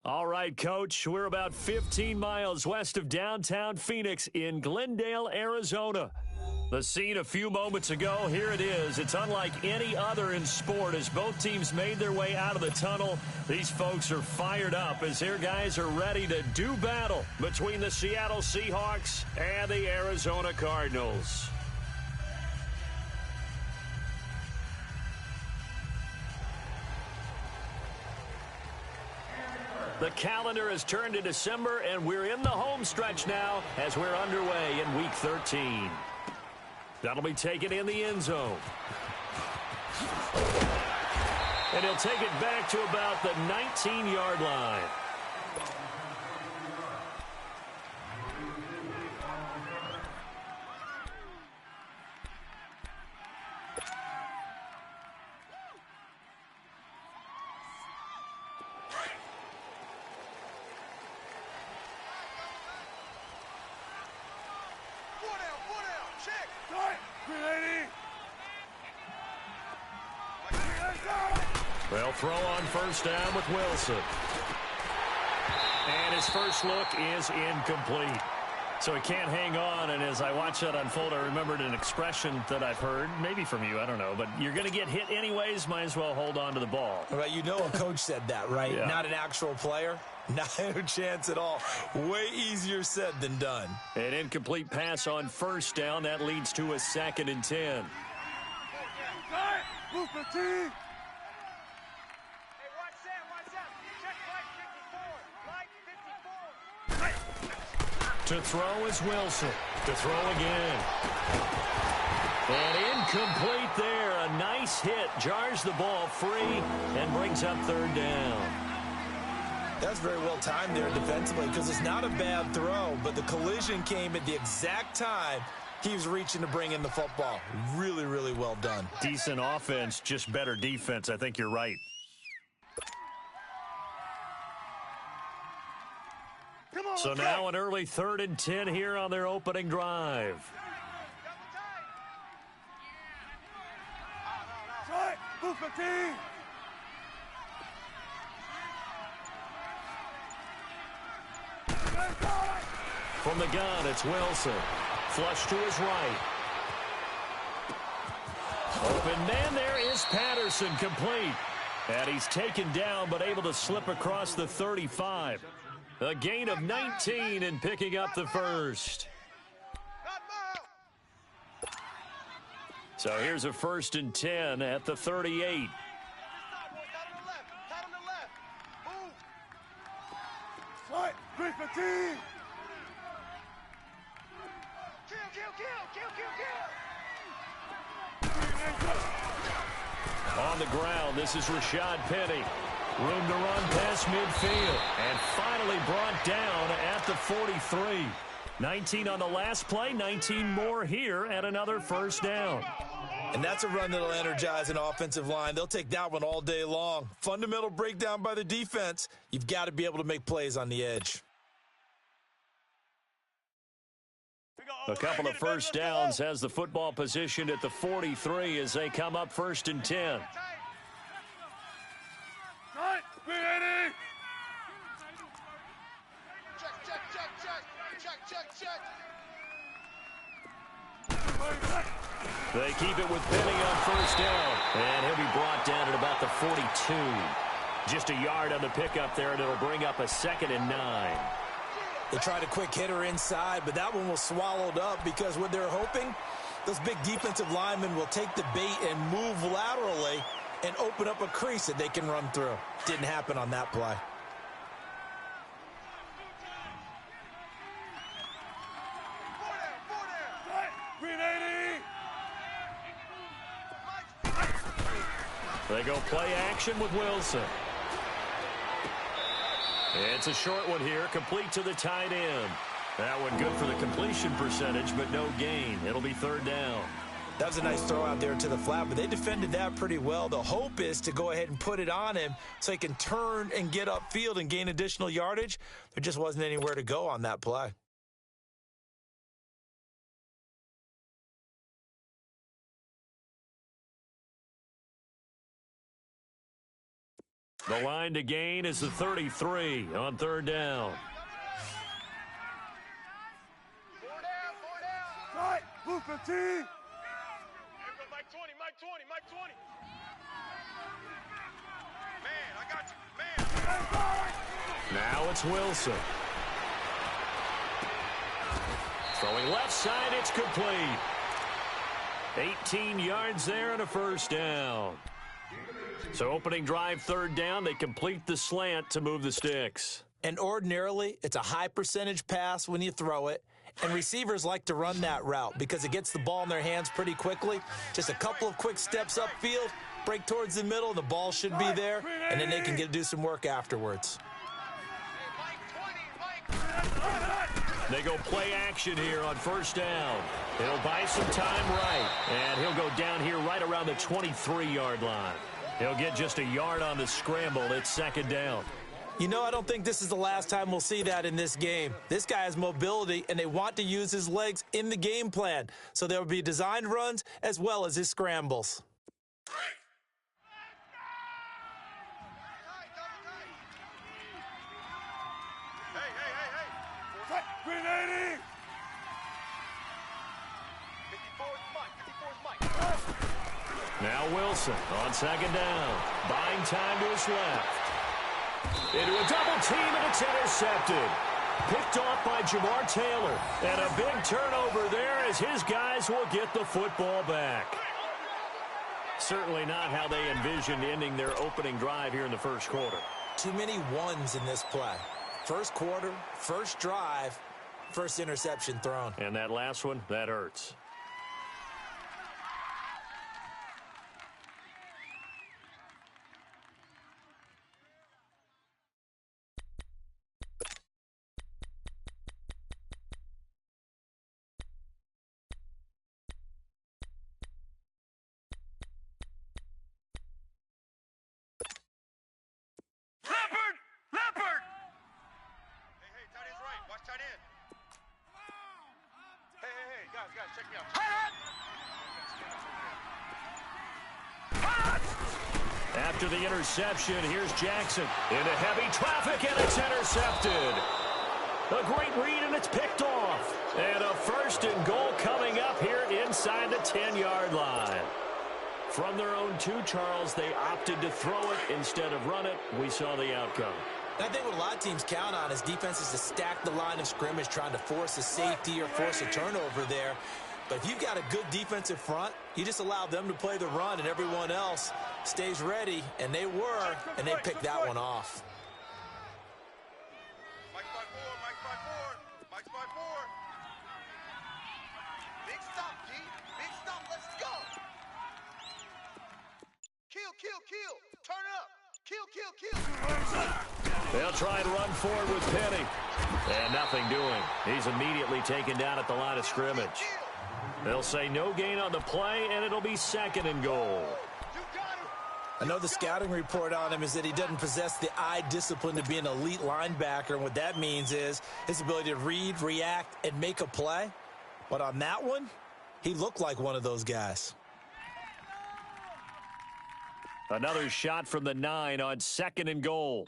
All right, Coach, we're about 15 miles west of downtown Phoenix in Glendale, Arizona. The scene a few moments ago, here it is. It's unlike any other in sport as both teams made their way out of the tunnel. These folks are fired up as their guys are ready to do battle between the Seattle Seahawks and the Arizona Cardinals. The calendar has turned to December, and we're in the home stretch now as we're underway in Week 13. That'll be taken in the end zone. And he'll take it back to about the 19-yard line. They'll throw on first down with Wilson. And his first look is incomplete. So he can't hang on, and as I watch that unfold, I remembered an expression that I've heard, maybe from you, I don't know, but you're going to get hit anyways, might as well hold on to the ball. Right, you know a coach said that, right? Yeah. Not an actual player. Not a chance at all. Way easier said than done. An incomplete pass on first down. That leads to a 2nd and 10. Move the team. To throw is Wilson. To throw again. And incomplete there. A nice hit. Jars the ball free and brings up third down. That's very well timed there defensively because it's not a bad throw, but the collision came at the exact time he was reaching to bring in the football. Really, really well done. Decent offense, just better defense. I think you're right. So now an early 3rd and 10 here on their opening drive. From the gun, it's Wilson. Flush to his right. Open man there is Patterson, complete. And he's taken down but able to slip across the 35. A gain of 19 and picking up the first. So here's a 1st and 10 at the 38. On the ground, this is Rashad Penny. Room to run past midfield. And finally brought down at the 43. 19 on the last play, 19 more here and another first down. And that's a run that'll energize an offensive line. They'll take that one all day long. Fundamental breakdown by the defense. You've got to be able to make plays on the edge. A couple of first downs has the football positioned at the 43 as they come up 1st and 10. They keep it with Penny on 1st down. And he'll be brought down at about the 42. Just a yard on the pickup there, and it'll bring up a 2nd and 9. They tried a quick hitter inside, but that one was swallowed up because what they're hoping, those big defensive linemen will take the bait and move laterally and open up a crease that they can run through. Didn't happen on that play. They go play action with Wilson. It's a short one here, complete to the tight end. That one good for the completion percentage, but no gain. It'll be 3rd down. That was a nice throw out there to the flat, but they defended that pretty well. The hope is to go ahead and put it on him so he can turn and get upfield and gain additional yardage. There just wasn't anywhere to go on that play. The line to gain is the 33 on 3rd down. Right, blue 15. Mike 20, Mike 20. Man, I got you. Man. Now it's Wilson. Throwing left side, it's complete. 18 yards there and a first down. So opening drive, 3rd down, they complete the slant to move the sticks. And ordinarily, it's a high percentage pass when you throw it. And receivers like to run that route because it gets the ball in their hands pretty quickly. Just a couple of quick steps upfield, break towards the middle, and the ball should be there. And then they can do some work afterwards. They go play action here on 1st down. He'll buy some time right. And he'll go down here right around the 23-yard line. He'll get just a yard on the scramble. It's 2nd down. You know, I don't think this is the last time we'll see that in this game. This guy has mobility, and they want to use his legs in the game plan. So there will be designed runs as well as his scrambles. Hey. 380. 54's Mike. Now Wilson on 2nd down. Buying time to his left. Into a double team, and it's intercepted. Picked off by Jamar Taylor. And a big turnover there as his guys will get the football back. Certainly not how they envisioned ending their opening drive here in the 1st quarter. Too many ones in this play. 1st quarter, 1st drive, First interception thrown. And that last one, that hurts. Leopard! Hey, tight end's right. Watch tight end. Hey, guys, check me out. After the interception, here's Jackson into heavy traffic, and it's intercepted. A great read, and it's picked off. And a 1st and goal coming up here inside the 10-yard line. From their own 2, Charles, they opted to throw it instead of run it. We saw the outcome. And I think what a lot of teams count on is defenses to stack the line of scrimmage, trying to force a safety or force a turnover there. But if you've got a good defensive front, you just allow them to play the run, and everyone else stays ready, and they were, and they picked that one off. Mike's by 4. Mike's by 4. Big stop, G. Big stop. Let's go. Kill. Turn up. Kill. They'll try and run forward with Penny. And nothing doing. He's immediately taken down at the line of scrimmage. They'll say no gain on the play, and it'll be 2nd and goal. I know the scouting report on him is that he doesn't possess the eye discipline to be an elite linebacker, and what that means is his ability to read, react, and make a play. But on that one, he looked like one of those guys. Another shot from the 9 on 2nd and goal.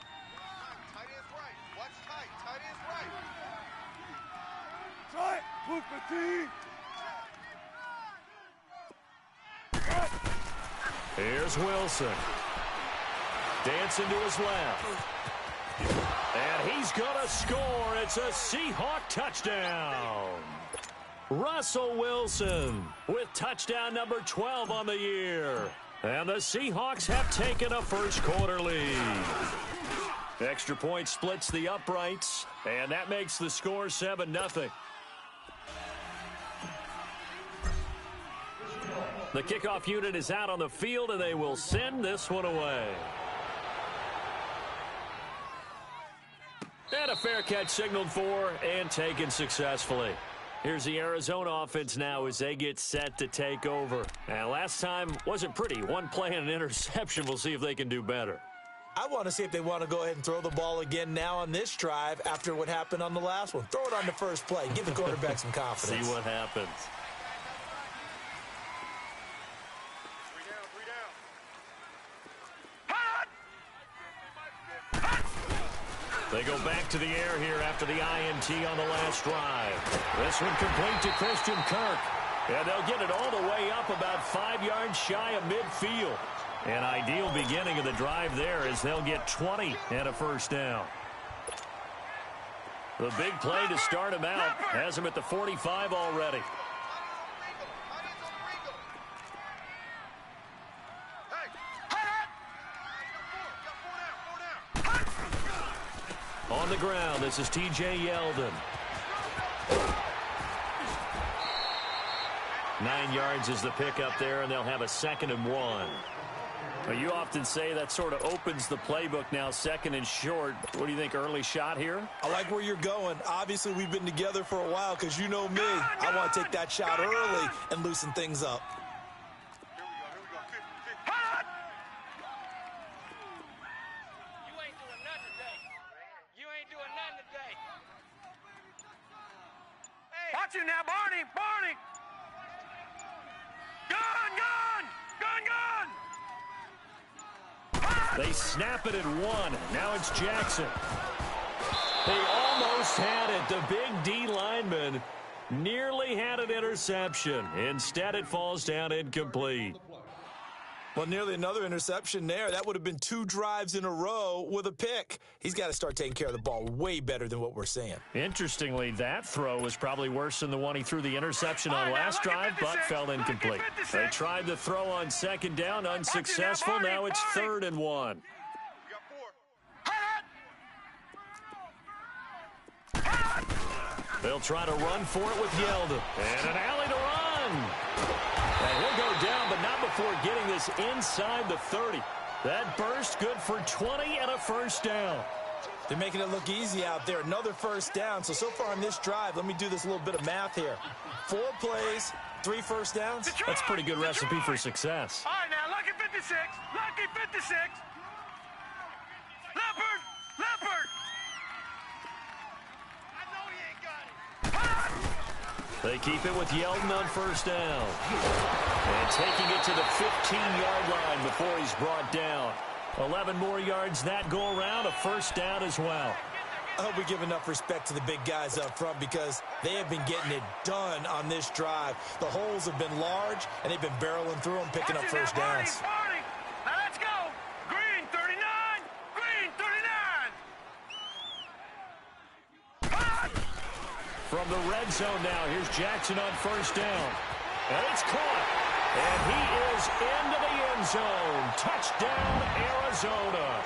Tight end's right. Watch tight. Tight end's right. Try it. 2-15. Here's Wilson. Dancing to his left. And he's going to score. It's a Seahawk touchdown. Russell Wilson with touchdown number 12 on the year. And the Seahawks have taken a first-quarter lead. Extra point splits the uprights, and that makes the score 7-0. The kickoff unit is out on the field, and they will send this one away. And a fair catch signaled for and taken successfully. Here's the Arizona offense now as they get set to take over. And last time wasn't pretty. One play and an interception. We'll see if they can do better. I want to see if they want to go ahead and throw the ball again now on this drive after what happened on the last one. Throw it on the first play. Give the quarterback some confidence. See what happens. 3 down. They go back to the air here after the INT on the last drive. This one complete to Christian Kirk. And they'll get it all the way up about 5 yards shy of midfield. An ideal beginning of the drive there as they'll get 20 and a first down. The big play to start him out has him at the 45 already. On the ground, this is T.J. Yeldon. 9 yards is the pickup there, and they'll have a 2nd and 1. Well, you often say that sort of opens the playbook now, 2nd and short. What do you think, early shot here? I like where you're going. Obviously, we've been together for a while because you know me. I want to take that shot early and loosen things up. Here we go. You ain't doing nothing today. You ain't doing nothing today. Hey. Watch it now, Barney. Gun. They snap it at 1. Now it's Jackson. They almost had it. The big D lineman nearly had an interception. Instead, it falls down incomplete. Well, nearly another interception there. That would have been 2 drives in a row with a pick. He's got to start taking care of the ball way better than what we're seeing. Interestingly, that throw was probably worse than the one he threw the interception on last drive, but fell incomplete. They tried the throw on 2nd down, unsuccessful. Now it's 3rd and 1. We got 4. They'll try to run for it with Yeldon. And an alley to run. And he'll go down, but not before getting this inside the 30. That burst good for 20 and a first down. They're making it look easy out there. Another first down. So far on this drive, let me do this little bit of math here. 4 plays, 3 first downs. That's a pretty good recipe for success. All right, now, lucky 56. Lucky 56. Leopard. Leopard. I know he ain't got it. They keep it with Yeldon on first down. And taking it to the 15-yard line before he's brought down. 11 more yards that go around, a first down as well. I hope we give enough respect to the big guys up front because they have been getting it done on this drive. The holes have been large, and they've been barreling through them, picking up first downs. Party. Now let's go. Green 39. Green 39. From the red zone now, here's Jackson on first down. And it's caught. And he is into the end zone. Touchdown, Arizona.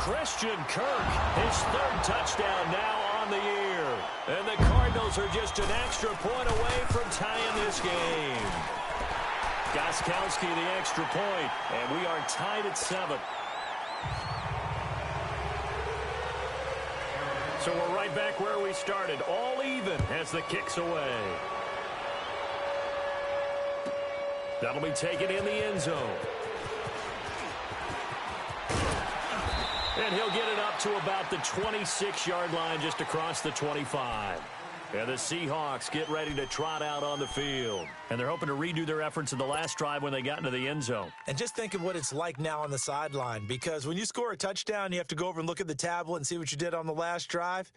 Christian Kirk, his 3rd touchdown now on the year. And the Cardinals are just an extra point away from tying this game. Gostkowski the extra point, and we are tied at 7. So we're right back where we started, all even as the kick's away. That'll be taken in the end zone. And he'll get it up to about the 26-yard line just across the 25. And the Seahawks get ready to trot out on the field. And they're hoping to redo their efforts in the last drive when they got into the end zone. And just think of what it's like now on the sideline, because when you score a touchdown, you have to go over and look at the tablet and see what you did on the last drive.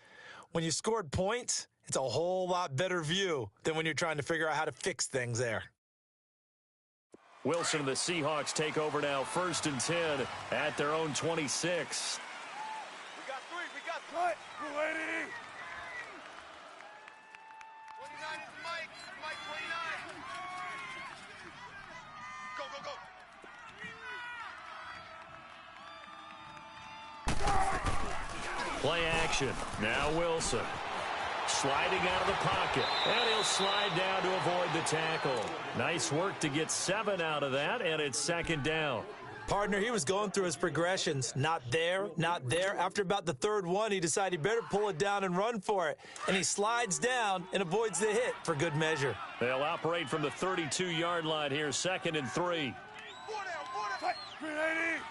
When you scored points, it's a whole lot better view than when you're trying to figure out how to fix things there. Wilson and the Seahawks take over now, 1st and 10 at their own 26. We got 3. We got 3. Cut. 280. 29 is Mike. Mike 29. Go, go, go. Play action. Now Wilson. Sliding out of the pocket. And he'll slide down to avoid the tackle. Nice work to get 7 out of that, and it's 2nd down. Partner, he was going through his progressions. Not there, not there. After about the 3rd one, he decided he better pull it down and run for it. And he slides down and avoids the hit for good measure. They'll operate from the 32-yard line here, 2nd and 3. 4 down, 4 down. 380.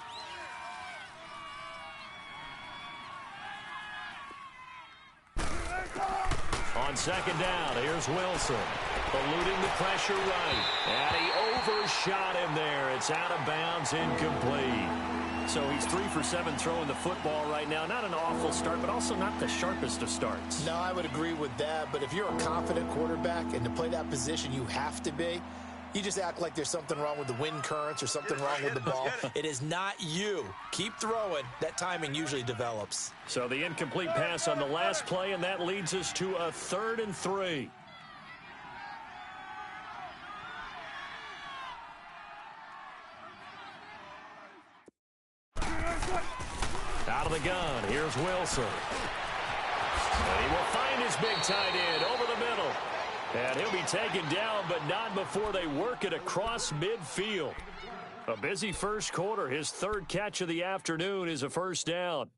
On 2nd down, here's Wilson. Eluding the pressure right. And he overshot him there. It's out of bounds, incomplete. So he's 3 for 7 throwing the football right now. Not an awful start, but also not the sharpest of starts. No, I would agree with that. But if you're a confident quarterback and to play that position, you have to be. You just act like there's something wrong with the wind currents or something wrong with the ball. It is not you. Keep throwing. That timing usually develops. So the incomplete pass on the last play, and that leads us to a 3rd and 3. Out of the gun, here's Wilson. And he will find his big tight end over the middle. And he'll be taken down, but not before they work it across midfield. A busy first quarter. His 3rd catch of the afternoon is a first down.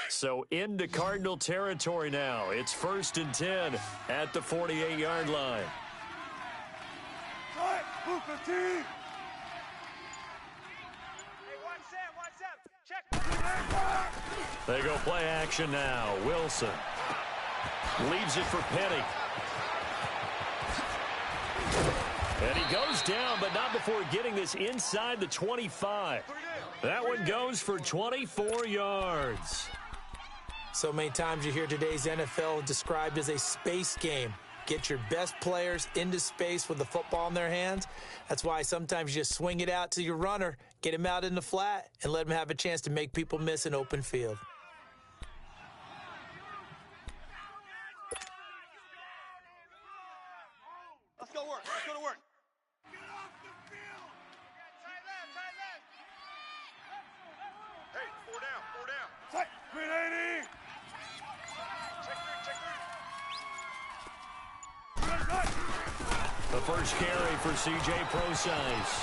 So into Cardinal territory now. It's 1st and 10 at the 48-yard line. Cut. 215. Hey, watch Sam, check. They go play action now. Wilson leaves it for Penny. And he goes down, but not before getting this inside the 25. That one goes for 24 yards. So many times you hear today's NFL described as a space game. Get your best players into space with the football in their hands. That's why sometimes you just swing it out to your runner, get him out in the flat, and let him have a chance to make people miss an open field. go work. Let's go to work. Get off the field. Tight left, tight left. Hey, four down, four down. Tight. 380. Check three. The first carry for C.J. Procise.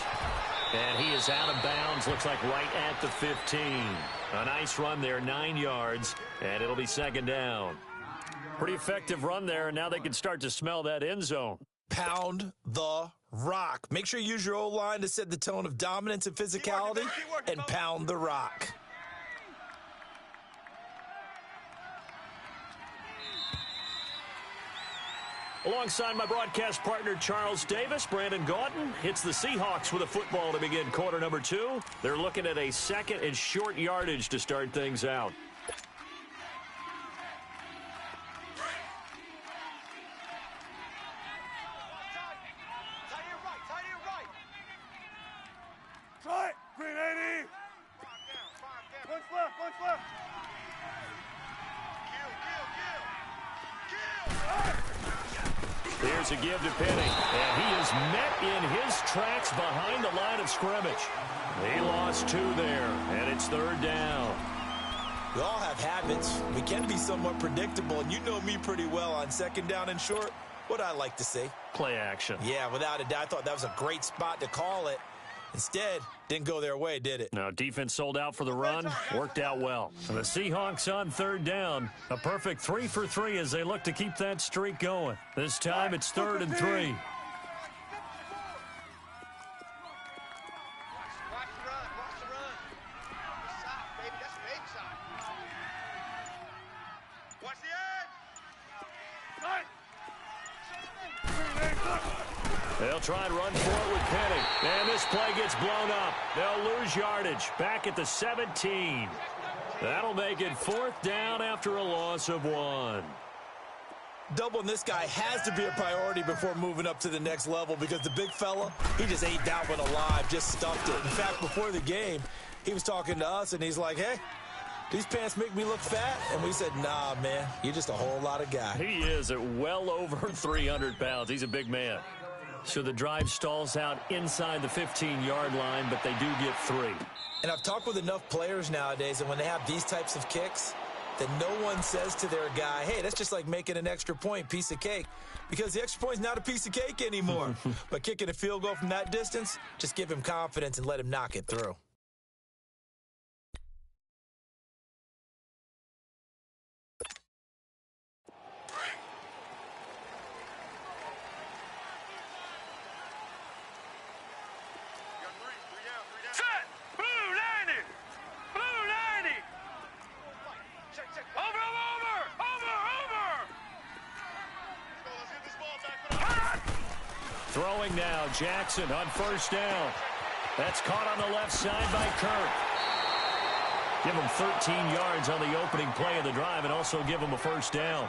And he is out of bounds, looks like right at the 15. A nice run there, 9 yards, and it'll be second down. Pretty effective run there, and now they can start to smell that end zone. Pound the rock. Make sure you use your O-line to set the tone of dominance and physicality, and pound the rock. Alongside my broadcast partner, Charles Davis, Brandon Gaudin hits the Seahawks with a football to begin quarter number 2. They're looking at a second and short yardage to start things out. Try it. 380. 5 down. Punch left, punch left. Here's a give to Penny, and he is met in his tracks behind the line of scrimmage. He lost 2 there, and it's third down. We all have habits. We can be somewhat predictable, and you know me pretty well on second down and short. What I like to see. Play action. Yeah, without a doubt, I thought that was a great spot to call it. Instead, didn't go their way, did it? Now, defense sold out for the run. Worked out well. And the Seahawks on third down. A perfect 3 for 3 as they look to keep that streak going. This time it's 3rd and 3. Watch the run. Watch the run. Good side, baby. That's a baby side. Watch the edge. Right. They'll try and run for it with Penny. And this play gets blown up. They'll lose yardage. Back at the 17. That'll make it 4th down after a loss of 1. Doubling this guy has to be a priority before moving up to the next level because the big fella, he just ate that one alive, just stuffed it. In fact, before the game, he was talking to us, and he's like, hey, these pants make me look fat? And we said, nah, man, you're just a whole lot of guy. He is at well over 300 pounds. He's a big man. So the drive stalls out inside the 15-yard line, but they do get 3. And I've talked with enough players nowadays, and when they have these types of kicks, that no one says to their guy, hey, that's just like making an extra point, piece of cake. Because the extra point's not a piece of cake anymore. But kicking a field goal from that distance, just give him confidence and let him knock it through. Set! Blue 90! Blue 90! Over! Let's get this ball back. Throwing now, Jackson on first down. That's caught on the left side by Kirk. Give him 13 yards on the opening play of the drive and also give him a first down.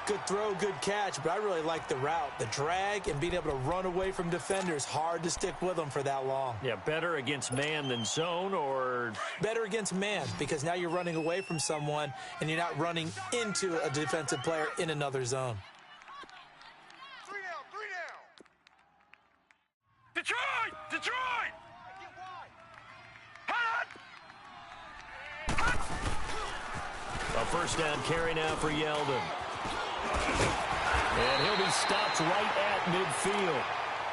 Good throw, good catch, but I really like the route. The drag and being able to run away from defenders, hard to stick with them for that long. Yeah, better against man than zone, or better against man because now you're running away from someone and you're not running into a defensive player in another zone. 3 down. Detroit! Detroit! a first down carry now for Yeldon. And he'll be stopped right at midfield.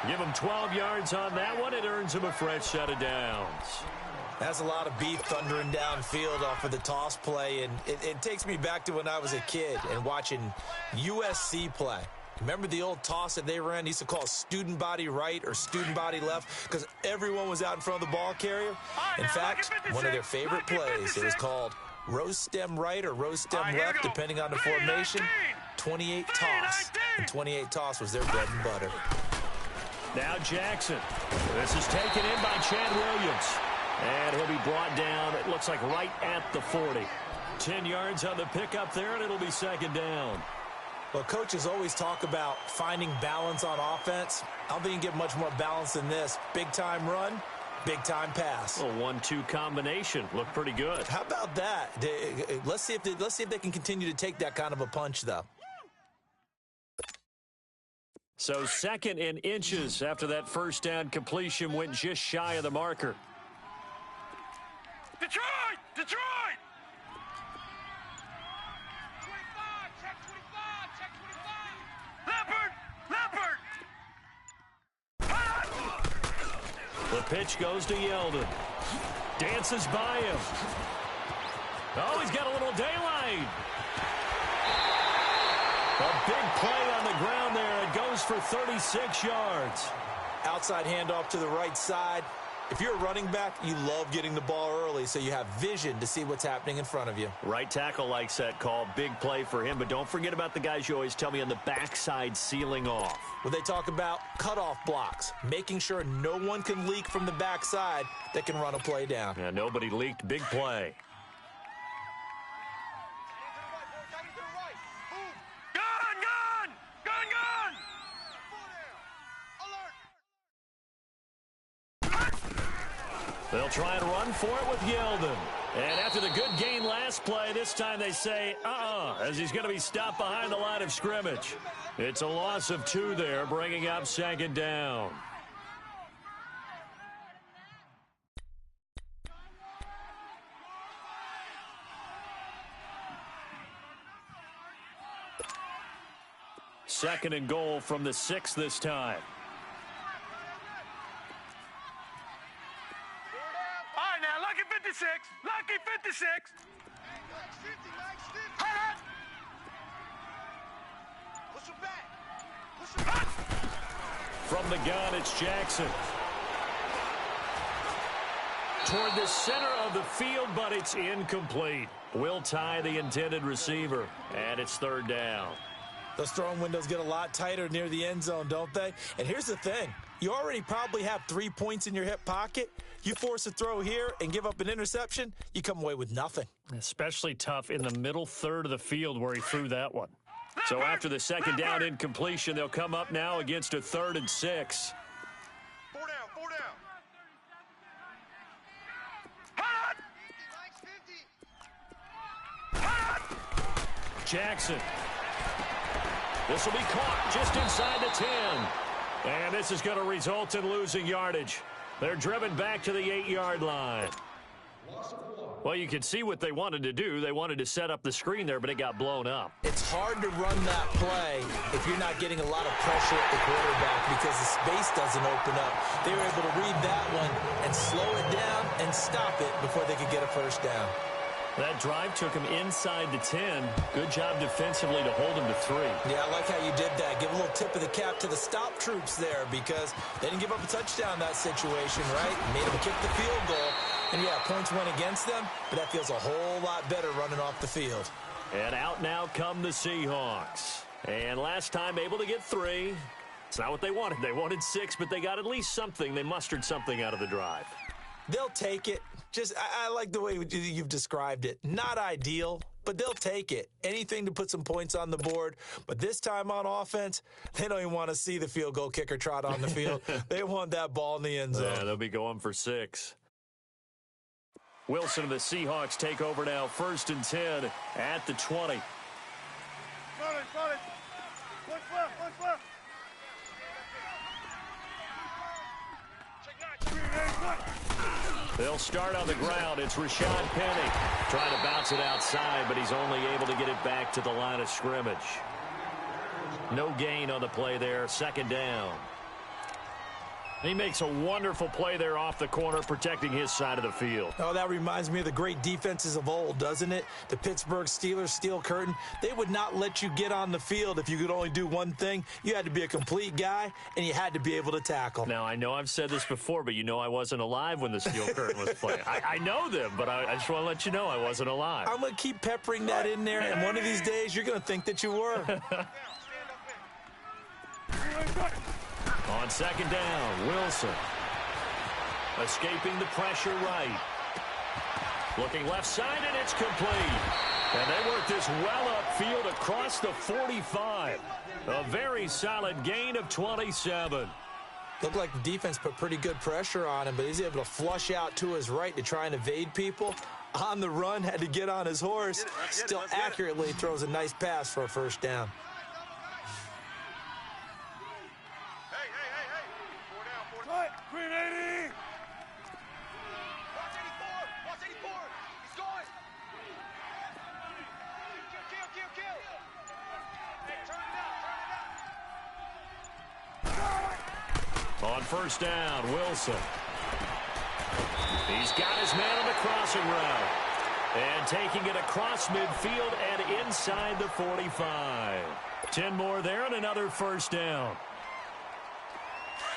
Give him 12 yards on that one. It earns him a fresh set of downs. That's a lot of beef thundering downfield off of the toss play, and it takes me back to when I was a kid and watching USC play. Remember the old toss that they ran? They used to call student body right or student body left because everyone was out in front of the ball carrier. In fact, one of their favorite plays, it was called rose stem right or rose stem left, depending on the formation. 28 toss, and 28 toss was their bread and butter. Now Jackson. This is taken in by Chad Williams. And he'll be brought down, it looks like right at the 40. 10 yards on the pickup there, and it'll be second down. Well, coaches always talk about finding balance on offense. I don't think you can get much more balance than this. Big-time run, big-time pass. A 1-2 combination. Looked pretty good. How about that? Let's see if they can continue to take that kind of a punch, though. So 2nd and inches after that first down completion went just shy of the marker. Detroit! Detroit! 25, check 25, check Leopard! Leopard! The pitch goes to Yeldon. Dances by him. Oh, he's got a little daylight. A big play on the ground there. It goes for 36 yards. Outside handoff to the right side. If you're a running back, you love getting the ball early so you have vision to see what's happening in front of you. Right tackle likes that call. Big play for him. But don't forget about the guys you always tell me on the backside sealing off. When they talk about cutoff blocks, making sure no one can leak from the backside that can run a play down. Yeah, nobody leaked. Big play. They'll try and run for it with Yeldon. And after the good gain last play, this time they say, as he's going to be stopped behind the line of scrimmage. It's a loss of 2 there, bringing up 2nd down. Second and goal from the 6 this time. All right, now, lucky 56. Lucky 56. Push him back. Push him back. From the gun, it's Jackson. Toward the center of the field, but it's incomplete. Will tie the intended receiver, and it's 3rd down. Those throwing windows get a lot tighter near the end zone, don't they? And here's the thing. You already probably have 3 points in your hip pocket. You force a throw here and give up an interception, you come away with nothing. Especially tough in the middle third of the field where he threw that one. So after the 2nd down incompletion, they'll come up now against a 3rd and 6. 4 down, 4 down. Jackson. This will be caught just inside the 10. And this is going to result in losing yardage. They're driven back to the 8-yard line. Well, you can see what they wanted to do. They wanted to set up the screen there, but it got blown up. It's hard to run that play if you're not getting a lot of pressure at the quarterback because the space doesn't open up. They were able to read that one and slow it down and stop it before they could get a first down. That drive took him inside the 10. Good job defensively to hold him to 3. Yeah, I like how you did that. Give a little tip of the cap to the stop troops there because they didn't give up a touchdown in that situation, right? Made them kick the field goal. And, yeah, points went against them, but that feels a whole lot better running off the field. And out now come the Seahawks. And last time able to get 3. It's not what they wanted. They wanted 6, but they got at least something. They mustered something out of the drive. They'll take it. I like the way you've described it. Not ideal, but they'll take it. Anything to put some points on the board. But this time on offense, they don't even want to see the field goal kicker trot on the field. They want that ball in the end zone. Yeah, they'll be going for 6. Wilson and the Seahawks take over now. 1st and 10 at the 20. They'll start on the ground. It's Rashad Penny trying to bounce it outside, but he's only able to get it back to the line of scrimmage. No gain on the play there. 2nd down. He makes a wonderful play there off the corner, protecting his side of the field. Oh, that reminds me of the great defenses of old, doesn't it? The Pittsburgh Steelers, Steel Curtain. They would not let you get on the field if you could only do one thing. You had to be a complete guy, and you had to be able to tackle. Now, I know I've said this before, but you know I wasn't alive when the Steel Curtain was playing. I know them, but I just want to let you know I wasn't alive. I'm going to keep peppering that in there, and one of these days you're going to think that you were. On 2nd down, Wilson. Escaping the pressure right. Looking left side, and it's complete. And they work this well upfield across the 45. A very solid gain of 27. Looked like the defense put pretty good pressure on him, but he's able to flush out to his right to try and evade people. On the run, had to get on his horse. Still accurately throws a nice pass for a 1st down. Green 80. Watch 84. Watch 84. He's going. Kill. Hey, turn it up. On first down, Wilson. He's got his man on the crossing route. And taking it across midfield and inside the 45. 10 more there and another first down.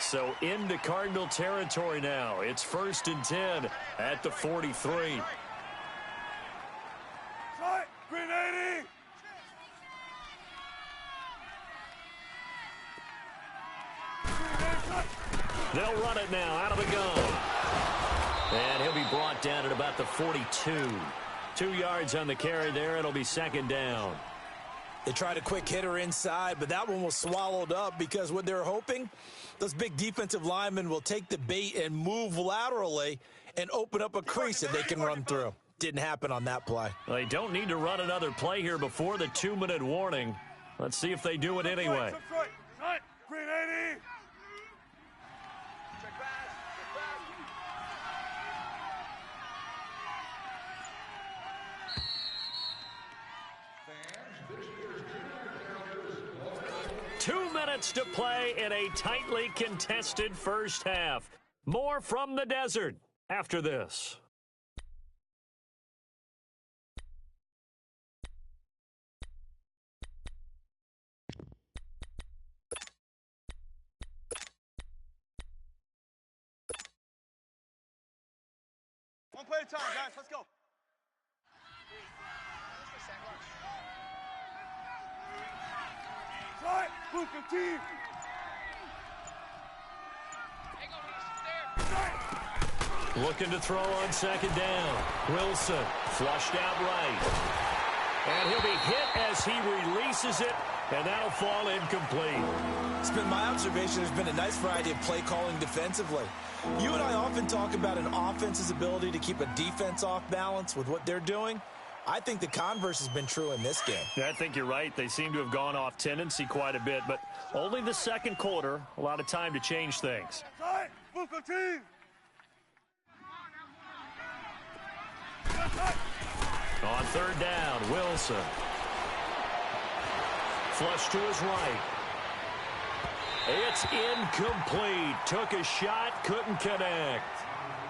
So into Cardinal territory now. It's 1st and 10 at the 43. Green 80. They'll run it now out of the gun. And he'll be brought down at about the 42. 2 yards on the carry there. It'll be 2nd down. They tried a quick hitter inside, but that one was swallowed up because what they're hoping, those big defensive linemen will take the bait and move laterally and open up a crease that they can run through. Didn't happen on that play. Well, they don't need to run another play here before the 2-minute warning. Let's see if they do it anyway. Green 80. Check back. 2 minutes to play in a tightly contested first half. More from the desert after this. One play at a time, guys. Let's go. Booker team. Looking to throw on 2nd down. Wilson flushed out right. And he'll be hit as he releases it, and that'll fall incomplete. It's been my observation there's been a nice variety of play calling defensively. You and I often talk about an offense's ability to keep a defense off balance with what they're doing. I think the converse has been true in this game. Yeah, I think you're right. They seem to have gone off tendency quite a bit, but only the 2nd quarter, a lot of time to change things. Booker team. On 3rd down, Wilson. Flush to his right. It's incomplete. Took a shot, couldn't connect.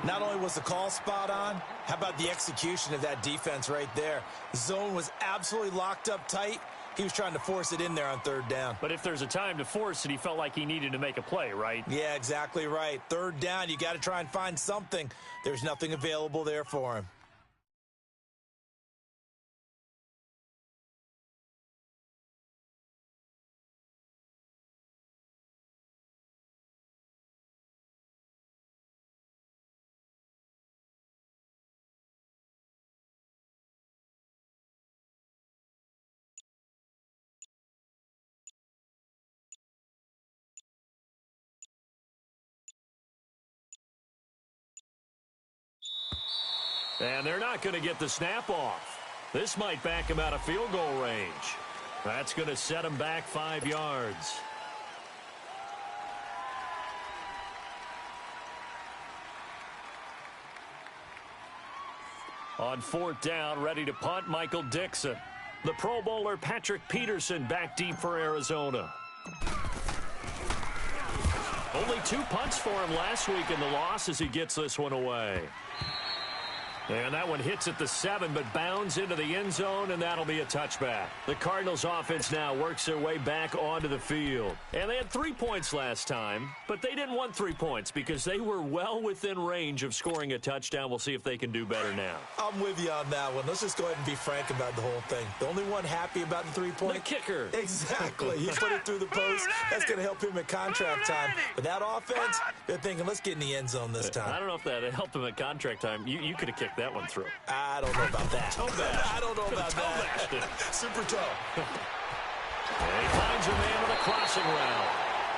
Not only was the call spot on, how about the execution of that defense right there? The zone was absolutely locked up tight. He was trying to force it in there on 3rd down. But if there's a time to force it, he felt like he needed to make a play, right? Yeah, exactly right. 3rd down, you got to try and find something. There's nothing available there for him. And they're not going to get the snap off. This might back him out of field goal range. That's going to set him back 5 yards. On 4th down, ready to punt, Michael Dixon. The Pro Bowler Patrick Peterson back deep for Arizona. Only 2 punts for him last week in the loss as he gets this one away. And that one hits at the 7, but bounds into the end zone, and that'll be a touchback. The Cardinals offense now works their way back onto the field. And they had 3 points last time, but they didn't want 3 points because they were well within range of scoring a touchdown. We'll see if they can do better now. I'm with you on that one. Let's just go ahead and be frank about the whole thing. The only one happy about the 3-point? The kicker. Exactly. He put it through the post. That's going to help him at contract time. But that offense, they're thinking, let's get in the end zone this time. I don't know if that helped him at contract time. You could have kicked that one through. I don't know about that. Toe bash. I don't know about that. Super toe. And he finds a man with a crossing route.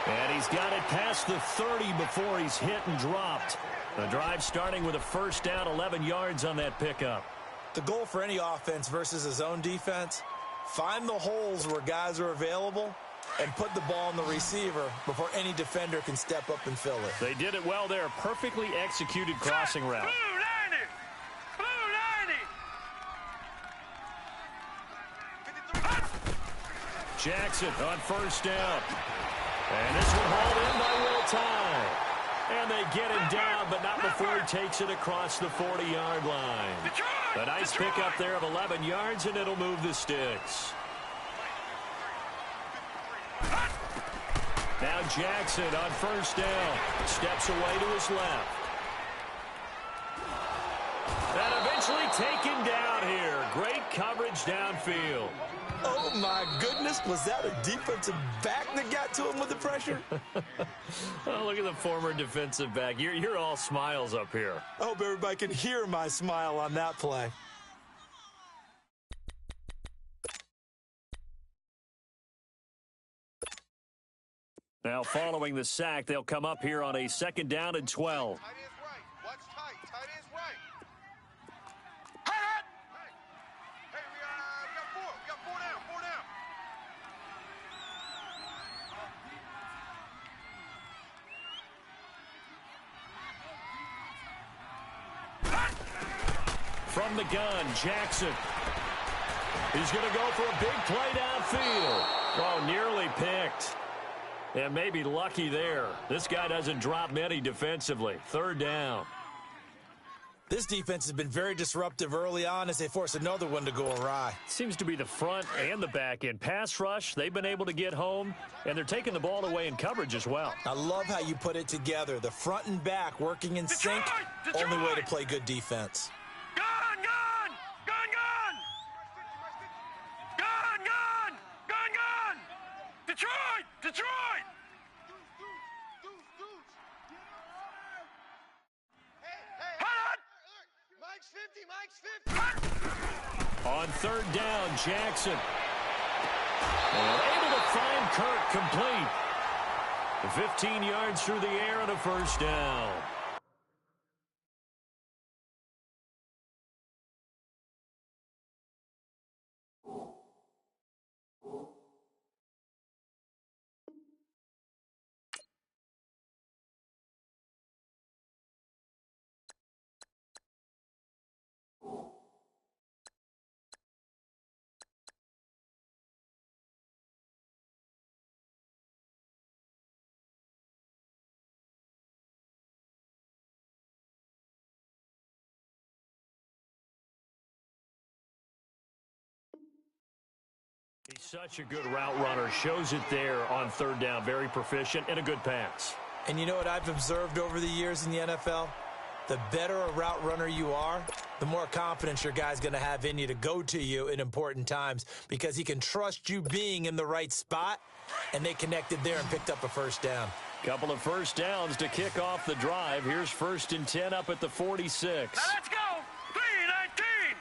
And he's got it past the 30 before he's hit and dropped. The drive starting with a first down, 11 yards on that pickup. The goal for any offense versus a zone defense, find the holes where guys are available and put the ball on the receiver before any defender can step up and fill it. They did it well there. Perfectly executed crossing route. Blue 90! Blue 90! Jackson on first down. And this one hauled in by Will Tye. And they get him down, but not before he takes it across the 40-yard line. A nice pickup there of 11 yards, and it'll move the sticks. Now Jackson on first down. Steps away to his left. And eventually taken down here. Great coverage downfield. Oh, my goodness. Was that a defensive back that got to him with the pressure? Oh, look at the former defensive back. You're all smiles up here. I hope everybody can hear my smile on that play. Now, following the sack, they'll come up here on a 2nd down and 12. Tight end's right. Watch tight. Tight end's right. Hey, we got 4. We got 4 down. 4 down. From the gun, Jackson. He's going to go for a big play downfield. Oh, nearly picked. And maybe lucky there. This guy doesn't drop many defensively. 3rd down. This defense has been very disruptive early on as they force another one to go awry. Seems to be the front and the back end. Pass rush, they've been able to get home, and they're taking the ball away in coverage as well. I love how you put it together. The front and back working in sync. Only way to play good defense. Gun! Gun! Gun! Gun! Gun! Gun! Gun! Gun! Detroit! Detroit! Hot! Mike's 50. Mike's 50. On 3rd down, Jackson. And able to find Kirk complete. 15 yards through the air and a 1st down. He's such a good route runner. Shows it there on 3rd down. Very proficient and a good pass. And you know what I've observed over the years in the NFL? The better a route runner you are, the more confidence your guy's going to have in you to go to you in important times because he can trust you being in the right spot, and they connected there and picked up a 1st down. Couple of 1st downs to kick off the drive. Here's 1st and 10 up at the 46. Now let's go! 319!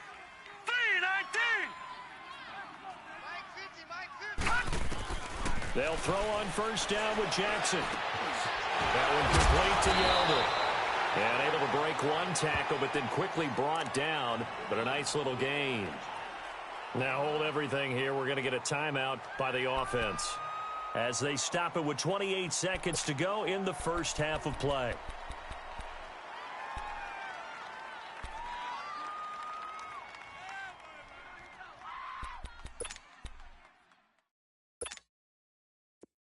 319! Mike 50. Mike 50. They'll throw on 1st down with Jackson. That one complete to Yeldon. And able to break one tackle, but then quickly brought down. But a nice little gain. Now hold everything here. We're going to get a timeout by the offense as they stop it with 28 seconds to go in the 1st half of play.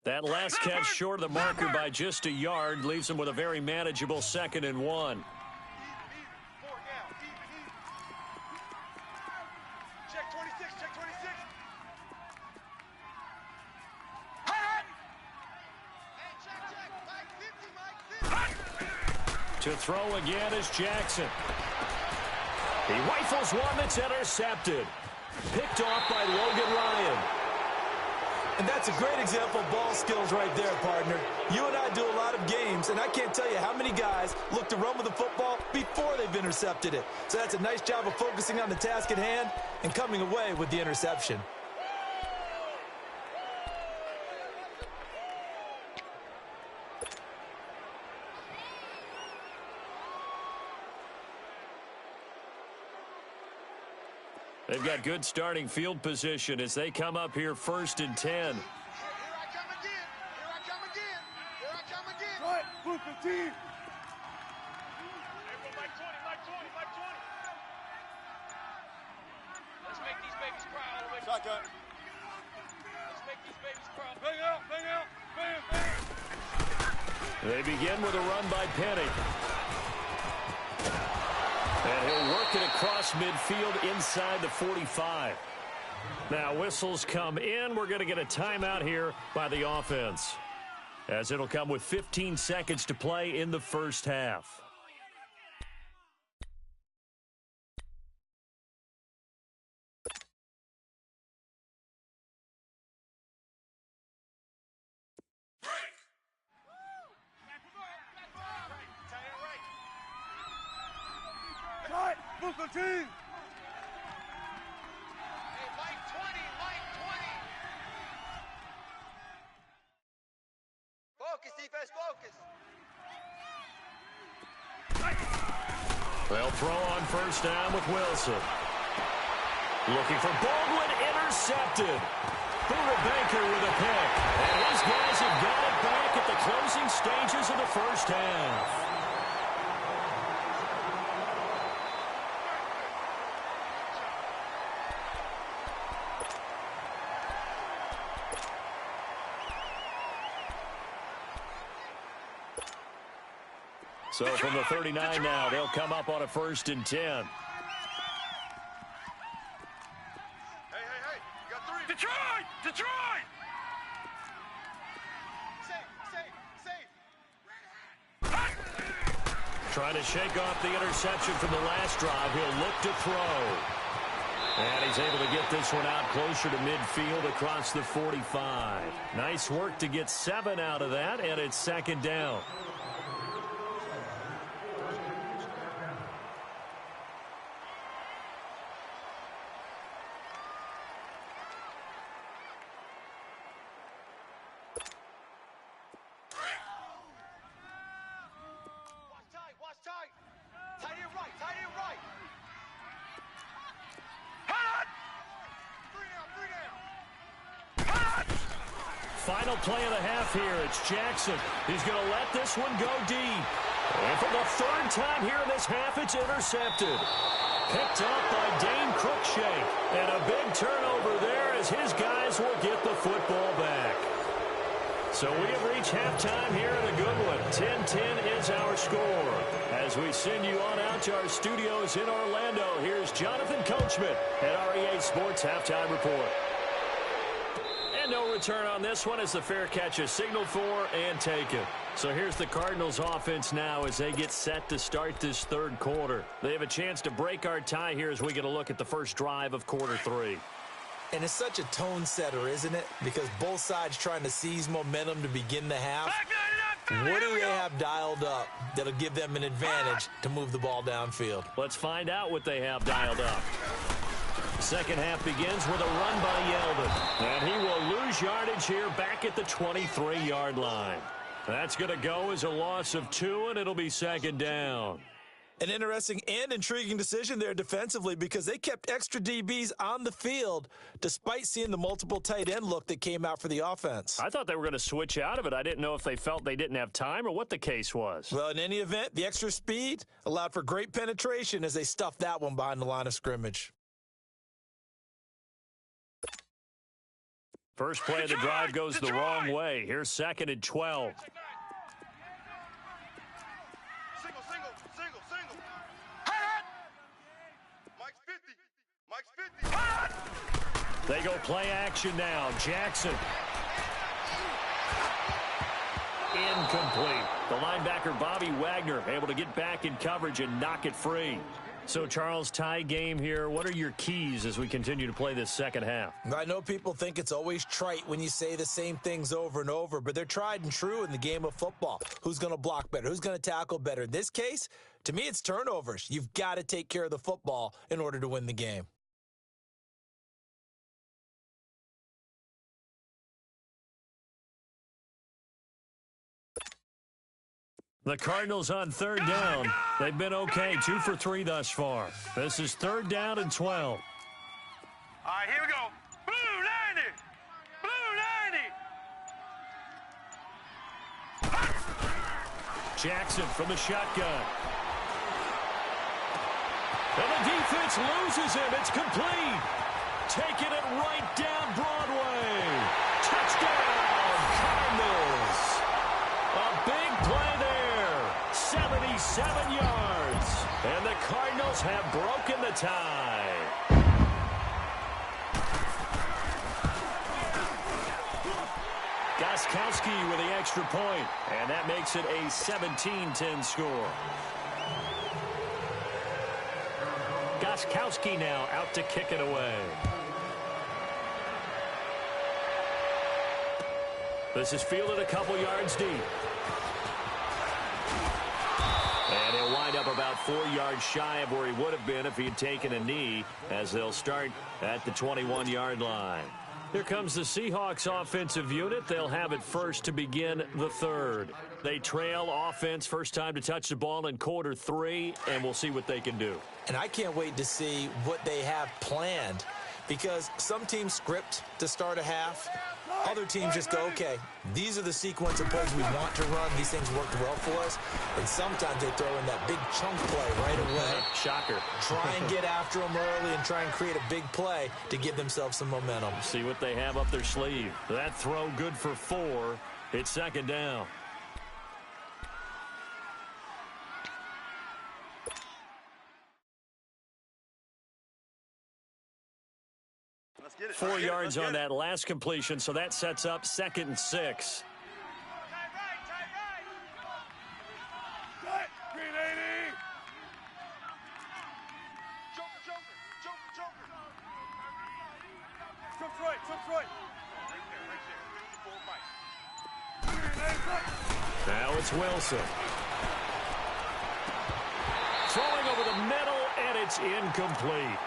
That last catch short of the marker by just a yard leaves them with a very manageable 2nd and 1. Even. 4 down. Even. Check 26. Check 26. Hot! Hey, check. Mike 50. Mike 50. To throw again is Jackson. He rifles one that's intercepted. Picked off by Logan Ryan. And that's a great example of ball skills right there, partner. You and I do a lot of games, and I can't tell you how many guys look to run with the football before they've intercepted it. So that's a nice job of focusing on the task at hand and coming away with the interception. They've got good starting field position as they come up here 1st and 10. Here I come Right, blue 15. Let's make these babies cry all the way. Shotgun. Let's make these babies cry. Bang out, bang out, bang, bang. They begin with a run by Penny. And he'll work it across midfield inside the 45. Now whistles come in. We're going to get a timeout here by the offense, as it'll come with 15 seconds to play in the first half. Right, blue 15. Hey, Mike 20, Mike 20. Focus, defense, focus. They'll throw on first down with Wilson. Looking for Baldwin, intercepted. Buda Baker with a pick. And his guys have got it back at the closing stages of the first half. So from the 39 now, they'll come up on a 1st and 10. Hey, you got 3. Detroit! Detroit! Safe. Trying to shake off the interception from the last drive. He'll look to throw. And he's able to get this one out closer to midfield across the 45. Nice work to get 7 out of that, and it's 2nd down. Final play of the half here. It's Jackson. He's going to let this one go deep. And for the 3rd time here in this half, it's intercepted. Picked up by Dane Cruikshank. And a big turnover there as his guys will get the football back. So we have reached halftime here in a good one. 10-10 is our score. As we send you on out to our studios in Orlando, here's Jonathan Coachman at REA Sports Halftime Report. And no return on this one as the fair catch is signaled for and taken. So here's the Cardinals offense now as they get set to start this 3rd quarter. They have a chance to break our tie here as we get a look at the first drive of quarter 3. And it's such a tone setter, isn't it? Because both sides trying to seize momentum to begin the half. What do they have dialed up that'll give them an advantage to move the ball downfield? Let's find out what they have dialed up. Second half begins with a run by Yeldon. And he will lose yardage here back at the 23-yard line. That's going to go as a loss of 2, and it'll be 2nd down. An interesting and intriguing decision there defensively because they kept extra DBs on the field despite seeing the multiple tight end look that came out for the offense. I thought they were going to switch out of it. I didn't know if they felt they didn't have time or what the case was. Well, in any event, the extra speed allowed for great penetration as they stuffed that one behind the line of scrimmage. First play of the drive goes the wrong way. Here's 2nd and 12. Single. Mike's 50. They go play action now. Jackson. Incomplete. The linebacker, Bobby Wagner, able to get back in coverage and knock it free. So, Charles, tie game here. What are your keys as we continue to play this second half? I know people think it's always trite when you say the same things over and over, but they're tried and true in the game of football. Who's going to block better? Who's going to tackle better? In this case, to me, it's turnovers. You've got to take care of the football in order to win the game. The Cardinals on 3rd down. They've been okay, 2 for 3 thus far. This is 3rd down and 12. All right, here we go. Blue 90. Blue 90. Jackson from the shotgun. And the defense loses him. It's complete. Taking it right down Broadway. Touchdown, Cardinals. A big play there. 77 yards. And the Cardinals have broken the tie. Gostkowski with the extra point. And that makes it a 17-10 score. Gostkowski now out to kick it away. This is fielded a couple yards deep. And he'll wind up about 4 yards shy of where he would have been if he had taken a knee, as they'll start at the 21-yard line. Here comes the Seahawks offensive unit. They'll have it first to begin the third. They trail offense first time to touch the ball in quarter 3, and we'll see what they can do. And I can't wait to see what they have planned, because some teams script to start a half. Other teams just go, okay, these are the sequence of plays we want to run. These things worked well for us. And sometimes they throw in that big chunk play right away. Shocker. Try and get after them early and try and create a big play to give themselves some momentum. See what they have up their sleeve. That throw good for 4. It's second down. Let's get it. 4 yards on that last completion, so that sets up 2nd and 6. Green 80. Jump right. Now it's Wilson. Throwing over the middle, and it's incomplete.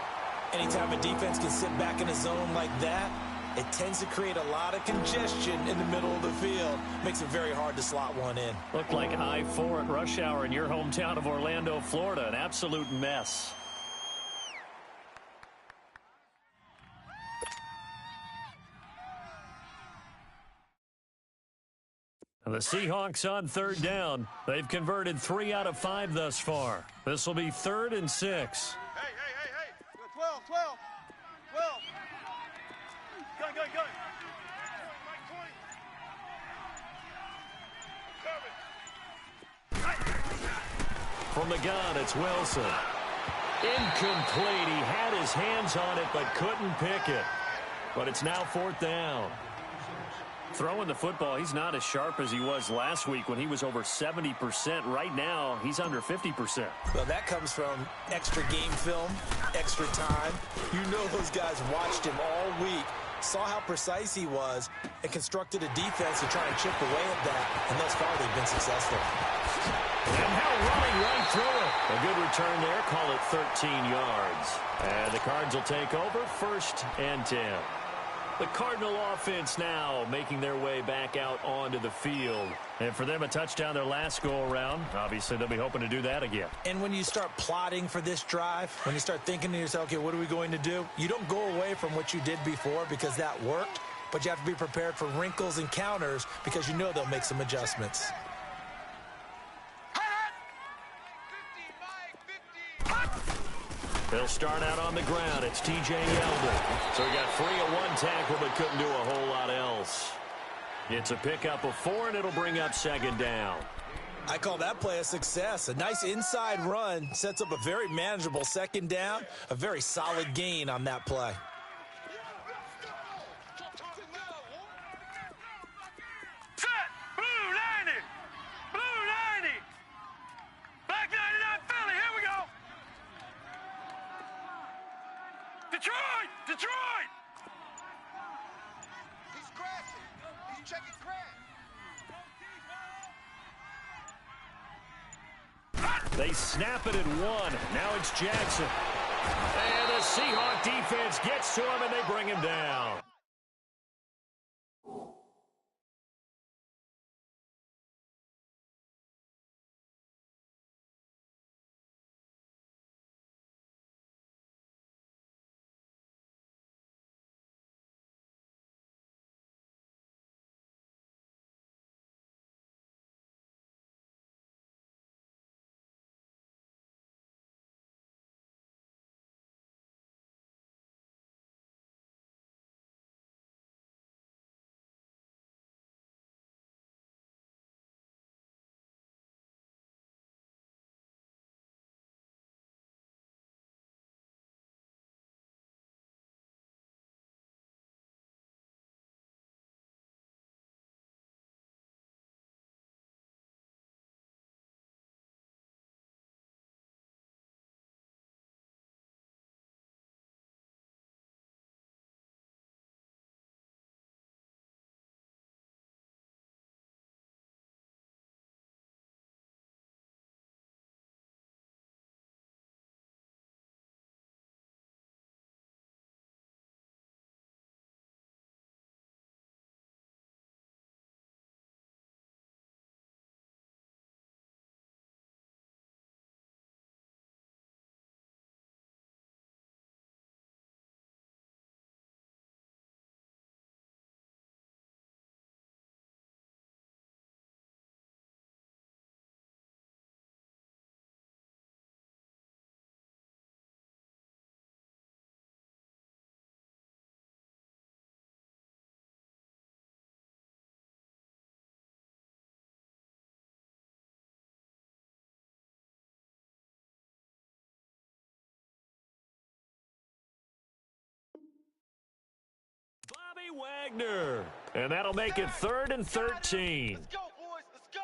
Anytime a defense can sit back in a zone like that, it tends to create a lot of congestion in the middle of the field. Makes it very hard to slot one in. Looked like I-4 at rush hour in your hometown of Orlando, Florida. An absolute mess. The Seahawks on third down. They've converted 3 out of 5 thus far. This will be 3rd and 6. Hey. 12. Gun. From the gun, it's Wilson. Incomplete. He had his hands on it, but couldn't pick it. But it's now 4th down. Throwing the football, he's not as sharp as he was last week when he was over 70%. Right now, he's under 50%. Well, that comes from extra game film, extra time. You know those guys watched him all week, saw how precise he was, and constructed a defense to try and chip away at that. And thus far, they've been successful. And now running right through it. A good return there. Call it 13 yards. And the Cards will take over 1st and 10. The Cardinal offense now making their way back out onto the field. And for them, a touchdown their last go-around. Obviously, they'll be hoping to do that again. And when you start plotting for this drive, when you start thinking to yourself, okay, what are we going to do? You don't go away from what you did before because that worked, but you have to be prepared for wrinkles and counters because you know they'll make some adjustments. They'll start out on the ground. It's T.J. Yeldon. So he got free of 1 tackle, but couldn't do a whole lot else. It's a pickup of 4, and it'll bring up 2nd down. I call that play a success. A nice inside run sets up a very manageable 2nd down, a very solid gain on that play. Set! Blue 90! Blue 90! Black 99 Philly, here we go! Detroit! Detroit! He's crashing. He's checking crash. They snap it at 1. Now it's Jackson. And the Seahawk defense gets to him, and they bring him down. Wagner. And that'll make it 3rd and 13. Let's go, boys. Let's go.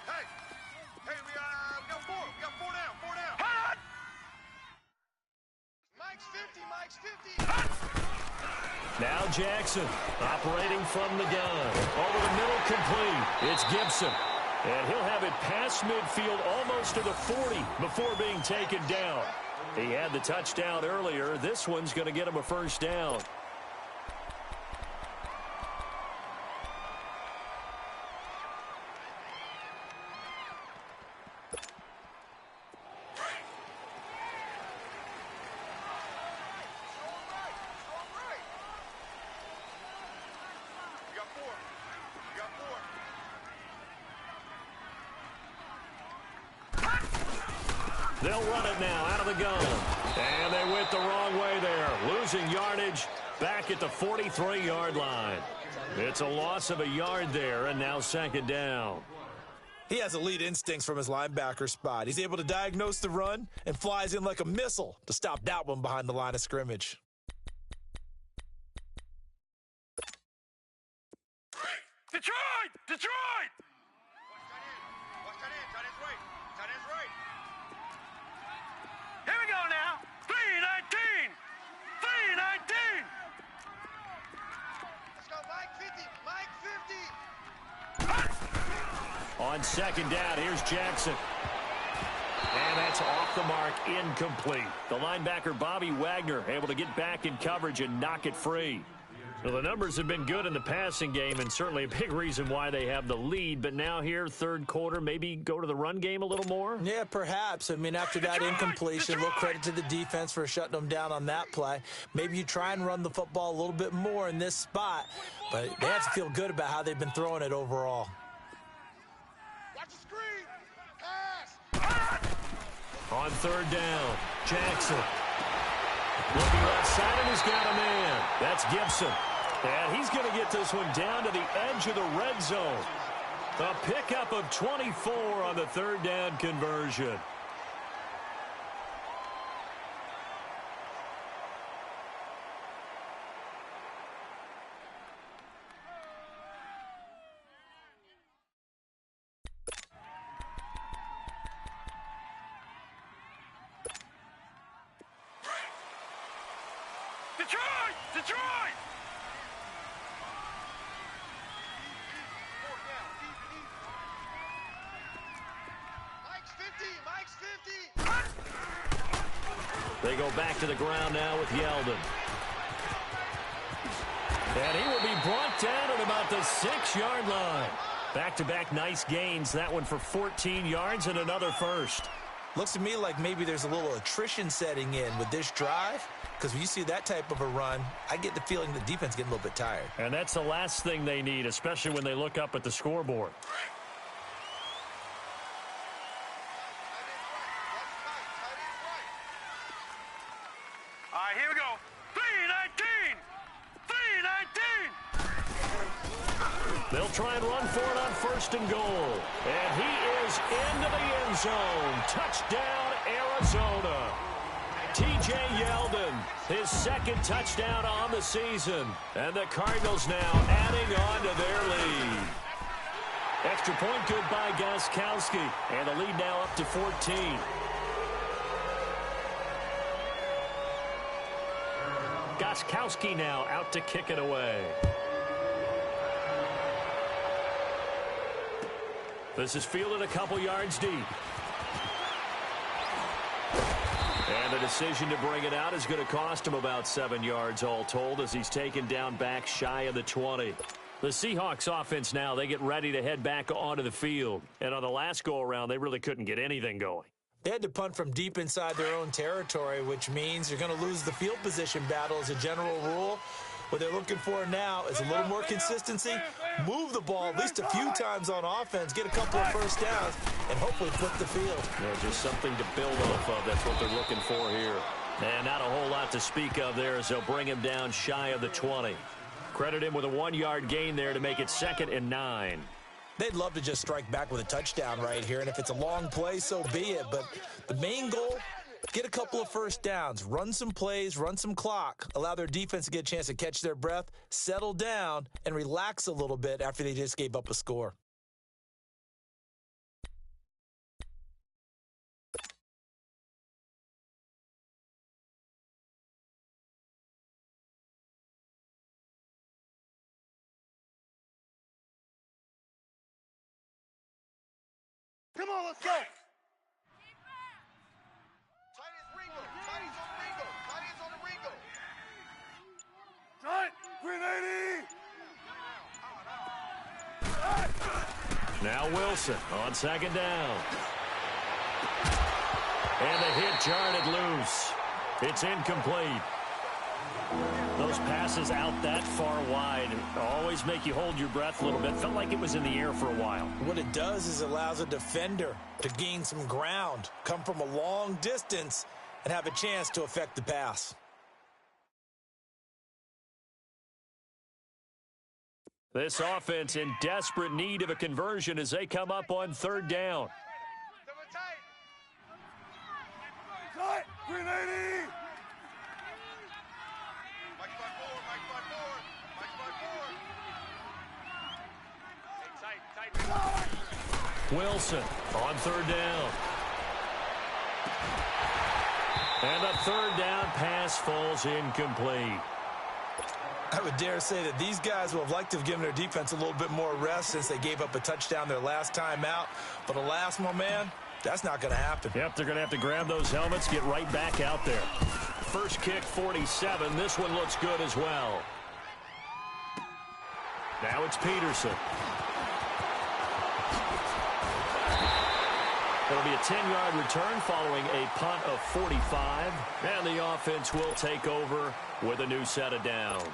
Hey, we got four. We got four down. Four down. Hot! Mike's 50. Mike's 50. Now Jackson operating from the gun. Over the middle, complete. It's Gibson. And he'll have it past midfield almost to the 40 before being taken down. He had the touchdown earlier. This one's going to get him a first down. They'll run it now out of the gun. And they went the wrong way there. Losing yardage back at the 43-yard line. It's a loss of a yard there, and now second down. He has elite instincts from his linebacker spot. He's able to diagnose the run and flies in like a missile to stop that one behind the line of scrimmage. Detroit! Detroit! Watch tight end. Tight end's right. Tight end's right. Here we go now. 3-19. 3-19. Let's go, Mike 50. Mike 50. On second down, here's Jackson. And that's off the mark, incomplete. The linebacker, Bobby Wagner, able to get back in coverage and knock it free. Well, the numbers have been good in the passing game, and certainly a big reason why they have the lead. But now here, third quarter, maybe go to the run game a little more? Yeah, perhaps. I mean, after that incompletion, a little credit to the defense for shutting them down on that play. Maybe you try and run the football a little bit more in this spot, but they have to feel good about how they've been throwing it overall. Watch the screen. Pass. On third down, Jackson. Looking left side, and he's got a man. That's Gibson. And he's going to get this one down to the edge of the red zone. A pickup of 24 on the third down conversion. Detroit! Detroit! Mike's 50. Mike's 50. They go back to the ground now with Yeldon. And he will be brought down at about the 6-yard line. Back-to-back nice gains. That one for 14 yards and another first. Looks to me like maybe there's a little attrition setting in with this drive, because when you see that type of a run, I get the feeling the defense getting a little bit tired. And that's the last thing they need, especially when they look up at the scoreboard. All right, here we go. 3-19. 3-19. They'll try and run for it on first and goal. And he is into the end zone. Touchdown, Arizona. T.J. Yeldon, his second touchdown on the season. And the Cardinals now adding on to their lead. Extra point good by Gostkowski. And the lead now up to 14. Gostkowski now out to kick it away. This is fielded a couple yards deep. And the decision to bring it out is going to cost him about 7 yards all told as he's taken down back shy of the 20. The Seahawks offense now, they get ready to head back onto the field. And on the last go-around, they really couldn't get anything going. They had to punt from deep inside their own territory, which means you're going to lose the field position battle as a general rule. What they're looking for now is a little more consistency, move the ball at least a few times on offense, get a couple of first downs, and hopefully flip the field. Yeah, just something to build off of. That's what they're looking for here. And not a whole lot to speak of there as they'll bring him down shy of the 20. Credit him with a 1-yard gain there to make it 2nd and 9. They'd love to just strike back with a touchdown right here, and if it's a long play, so be it. But the main goal, get a couple of first downs, run some plays, run some clock, allow their defense to get a chance to catch their breath, settle down, and relax a little bit after they just gave up a score. Come on, let's go. Tight is Ringo. Tight is on Ringo. Tight is on the Ringo. Tight. 380. Now Wilson on 2nd down. And the hit jarred it loose. It's incomplete. Those passes out that far wide always make you hold your breath a little bit. Felt like it was in the air for a while. What it does is it allows a defender to gain some ground, come from a long distance, and have a chance to affect the pass. This offense in desperate need of a conversion as they come up on 3rd down. Tight. 380. Mike slide forward. Mike slide forward. Mike slide forward. Tight. Wilson on 3rd down. And a 3rd down pass falls incomplete. I would dare say that these guys would have liked to have given their defense a little bit more rest since they gave up a touchdown their last time out. But alas, my man, that's not going to happen. Yep, they're going to have to grab those helmets, get right back out there. First kick, 47. This one looks good as well. Now it's Peterson. It'll be a 10-yard return following a punt of 45. And the offense will take over with a new set of downs.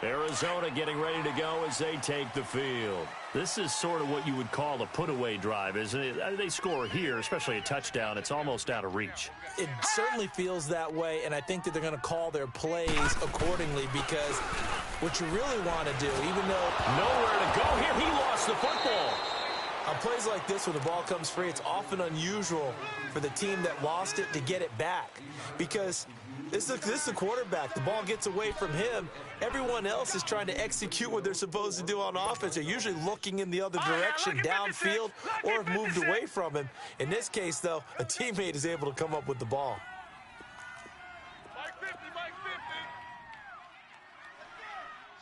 Arizona getting ready to go as they take the field. This is sort of what you would call a put-away drive, isn't it? They score here, especially a touchdown. It's almost out of reach. It certainly feels that way, and I think that they're going to call their plays accordingly because what you really want to do, even though nowhere to go here, he lost the football. On plays like this where the ball comes free, it's often unusual for the team that lost it to get it back because this is the quarterback. The ball gets away from him. Everyone else is trying to execute what they're supposed to do on offense. They're usually looking in the other direction, downfield, or have moved away from him. In this case, though, a teammate is able to come up with the ball.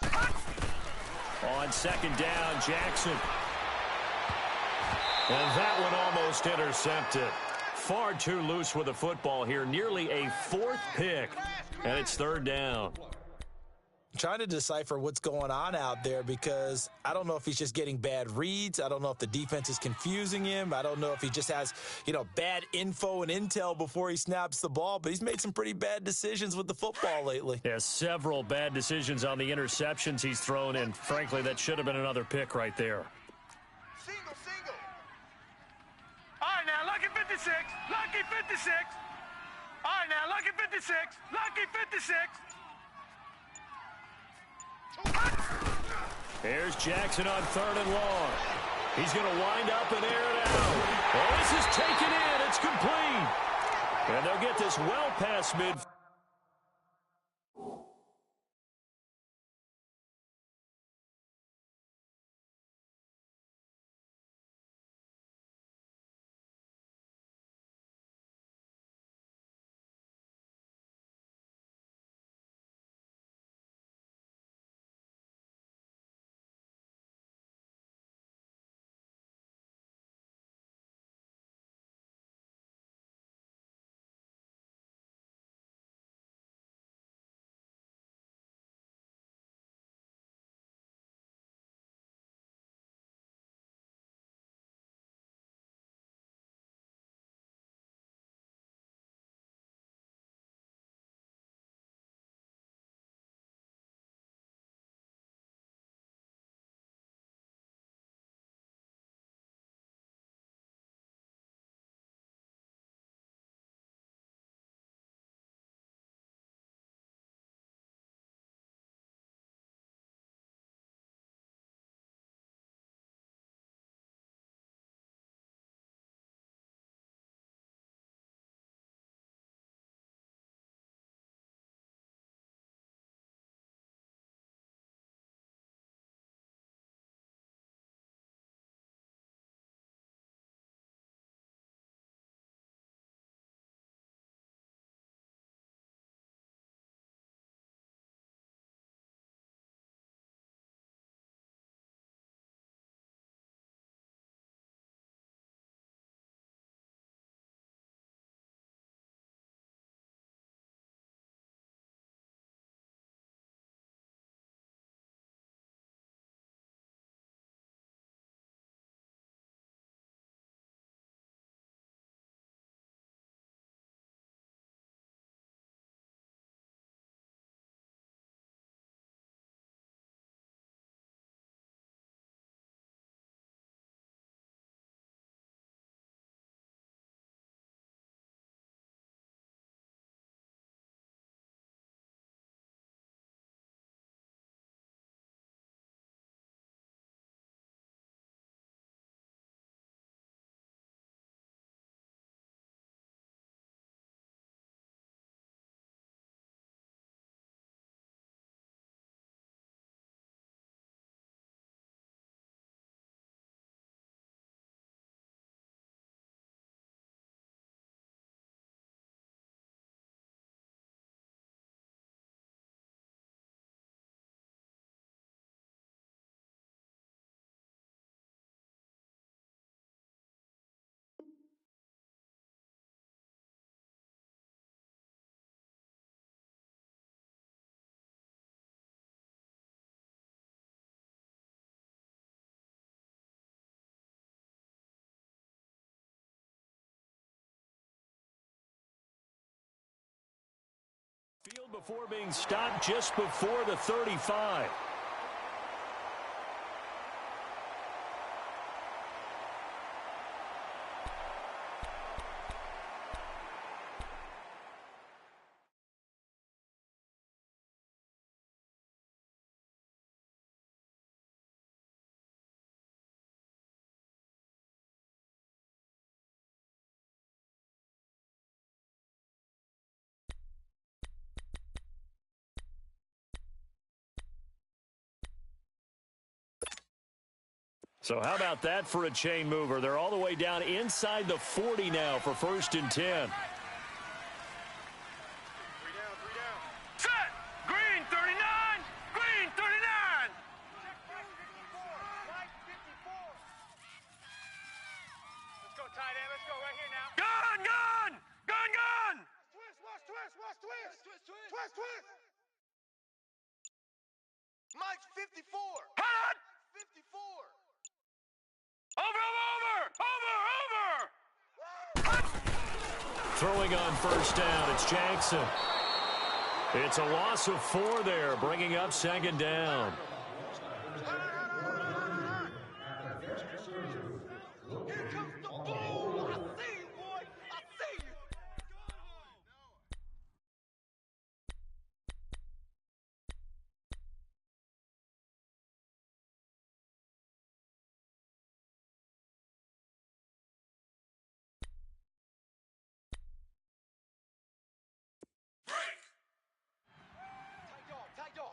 On 2nd down, Jackson. And that one almost intercepted. Far too loose with the football here. Nearly a 4th pick. And it's 3rd down. I'm trying to decipher what's going on out there because I don't know if he's just getting bad reads. I don't know if the defense is confusing him. I don't know if he just has, bad info and intel before he snaps the ball. But he's made some pretty bad decisions with the football lately. Yeah, several bad decisions on the interceptions he's thrown. And frankly, that should have been another pick right there. Single. All right, now, lucky 56. Lucky 56. All right, now, lucky 56. Lucky 56. Here's Jackson on 3rd and long. He's going to wind up and air it out. Oh, this is taken in. It's complete. And they'll get this well past mid. Before being stopped just before the 35. So how about that for a chain mover? They're all the way down inside the 40 now for 1st and 10. 3 down, 3 down. Set! Green 39! Green 39! Let's go, tight end. Let's go right here now. Gun! Gun! Gun! Gun! Twist, watch twist, watch twist. Twist, twist. Mike's 54. Hot! 54. Over! Throwing on 1st down, it's Jackson. It's a loss of 4 there, bringing up 2nd down. Here comes the ball. I see you, boy. I see you.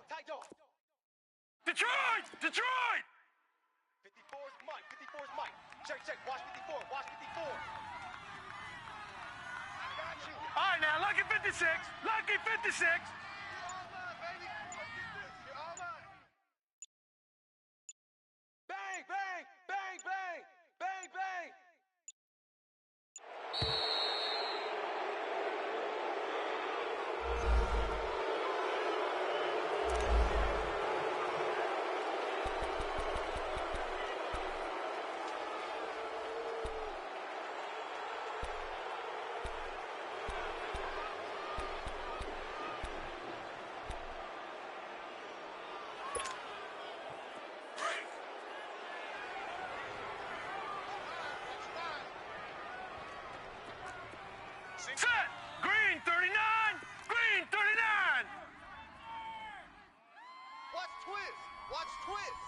Tight dog. Detroit! Detroit! 54's Mike. 54's Mike. Check. Watch 54. Watch 54. I got you. All right, now, lucky 56. Lucky 56. You're all mine, baby. Let's get this. You're all mine. Bang, bang, bang, bang, bang, bang. Set! Green 39! Green 39! Watch twist. Watch twist.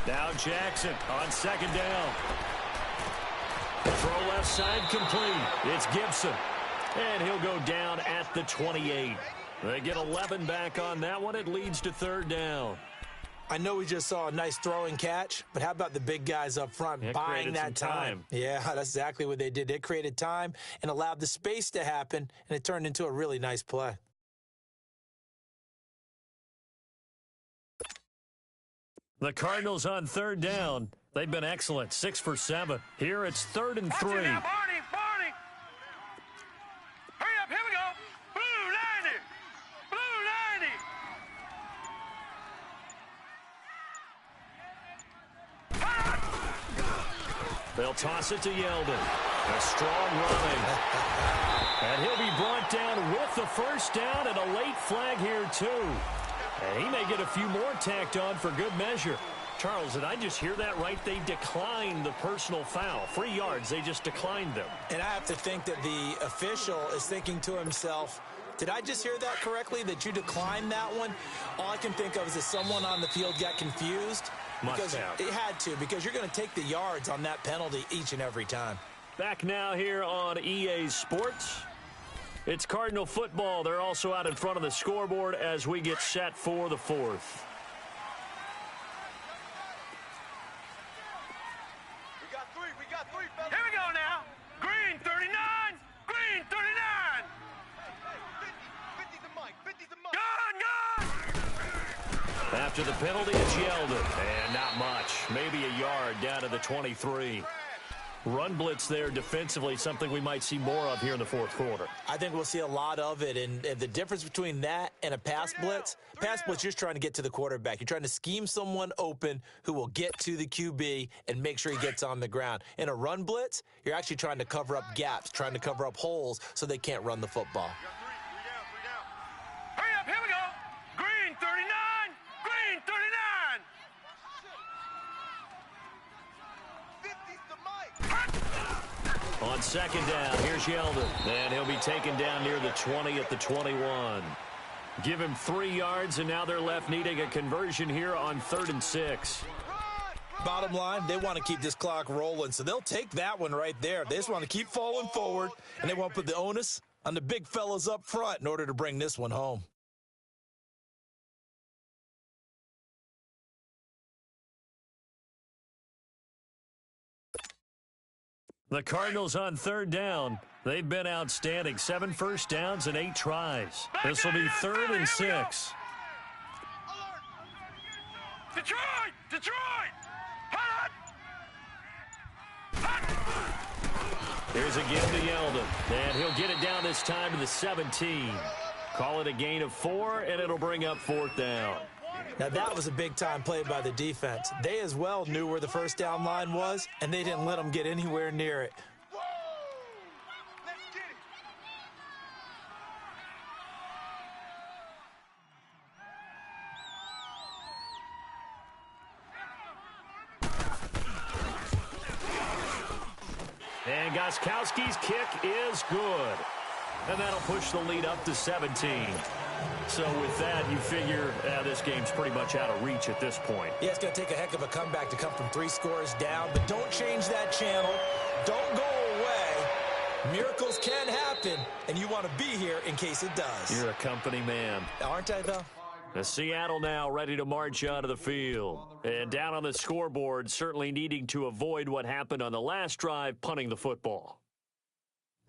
Now Jackson on 2nd down. Throw left side complete. It's Gibson. And he'll go down at the 28. They get 11 back on that one. It leads to 3rd down. I know we just saw a nice throwing catch, but how about the big guys up front buying that time? Yeah, that's exactly what they did. They created time and allowed the space to happen, and it turned into a really nice play. The Cardinals on 3rd down. They've been excellent, 6 for 7. Here it's 3rd and 3. Watch it now, Barney! Hurry up, here we go! Blue 90! Blue 90! They'll toss it to Yeldon. A strong running. And he'll be brought down with the 1st down and a late flag here, too. And he may get a few more tacked on for good measure. Charles, did I just hear that right? They declined the personal foul. 3 yards, they just declined them. And I have to think that the official is thinking to himself, did I just hear that correctly, that you declined that one? All I can think of is that someone on the field got confused. Must have. It had to, because you're going to take the yards on that penalty each and every time. Back now here on EA Sports. It's Cardinal football. They're also out in front of the scoreboard as we get set for the 4th. We got three, fellas. Here we go now! Green 39! Green 39! 50's a Mike. 50's a Mike. Gun! After the penalty, it's Yeldon. And not much. Maybe a yard down to the 23. Run blitz there defensively, something we might see more of here in the fourth quarter. I think we'll see a lot of it, and the difference between that and a pass blitz, you're just trying to get to the quarterback. You're trying to scheme someone open who will get to the QB and make sure he gets on the ground. In a run blitz, you're actually trying to cover up gaps, trying to cover up holes so they can't run the football. Hurry up, here we go. Green 39, green 39. 50's the mic. On second down, here's Yeldon, and he'll be taken down near the 20 at the 21. Give him 3 yards, and now they're left needing a conversion here on 3rd and 6. Bottom line, they want to keep this clock rolling, so they'll take that one right there. They just want to keep falling forward, and they want to put the onus on the big fellas up front in order to bring this one home. The Cardinals on 3rd down. They've been outstanding. 7 first downs and 8 tries. This will be 3rd and 6. Detroit! Detroit! Hot! Hot! Here's again to Yeldon, and he'll get it down this time to the 17. Call it a gain of 4, and it'll bring up 4th down. Now, that was a big-time play by the defense. They as well knew where the first down line was, and they didn't let them get anywhere near it. Let's get it. And Gostkowski's kick is good. And that'll push the lead up to 17. So with that, you figure this game's pretty much out of reach at this point. Yeah, it's going to take a heck of a comeback to come from 3 scores down, but don't change that channel. Don't go away. Miracles can happen, and you want to be here in case it does. You're a company man. Aren't I, though? Seattle now ready to march out of the field. And down on the scoreboard, certainly needing to avoid what happened on the last drive, punting the football.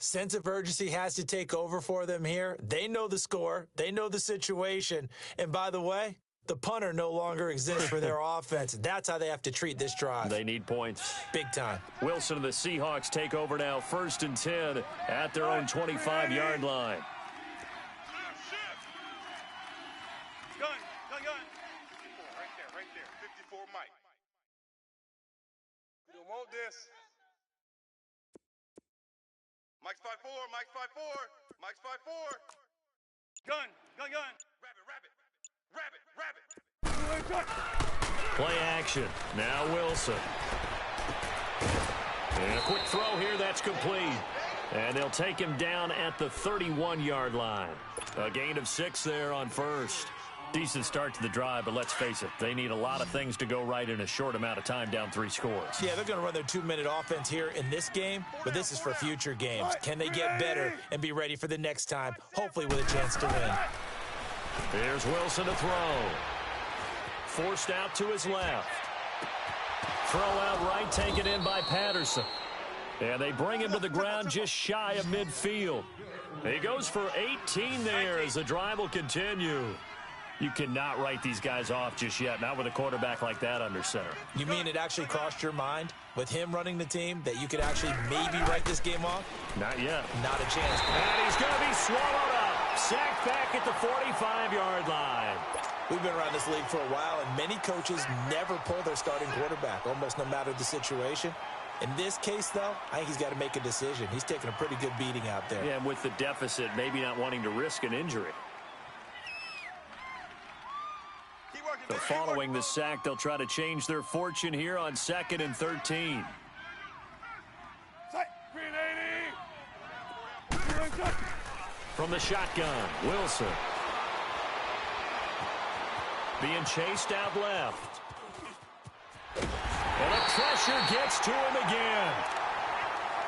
Sense of urgency has to take over for them here. They know the score. They know the situation. And by the way, the punter no longer exists for their offense. That's how they have to treat this drive. They need points. Big time. Wilson and the Seahawks take over now, 1st and 10 at their own 25-yard line. Gun. Right there. 54 Mike. We don't want this. Mike's 5'4", Mike's 5'4", Mike's 5'4". Gun. Rabbit. Play action. Now Wilson. And a quick throw here, that's complete. And they'll take him down at the 31-yard line. A gain of 6 there on 1st. Decent start to the drive, but let's face it, they need a lot of things to go right in a short amount of time, down 3 scores. Yeah, they're going to run their 2-minute offense here in this game, but this is for future games. Can they get better and be ready for the next time, hopefully with a chance to win? Here's Wilson to throw. Forced out to his left. Throw out right, taken in by Patterson. And they bring him to the ground just shy of midfield. He goes for 18 there as the drive will continue. You cannot write these guys off just yet, not with a quarterback like that under center. You mean it actually crossed your mind with him running the team that you could actually maybe write this game off? Not yet. Not a chance. And he's going to be swallowed up. Sacked back at the 45-yard line. We've been around this league for a while, and many coaches never pull their starting quarterback, almost no matter the situation. In this case, though, I think he's got to make a decision. He's taking a pretty good beating out there. Yeah, and with the deficit, maybe not wanting to risk an injury. So following the sack, they'll try to change their fortune here on 2nd and 13. From the shotgun, Wilson. Being chased out left. And the pressure gets to him again.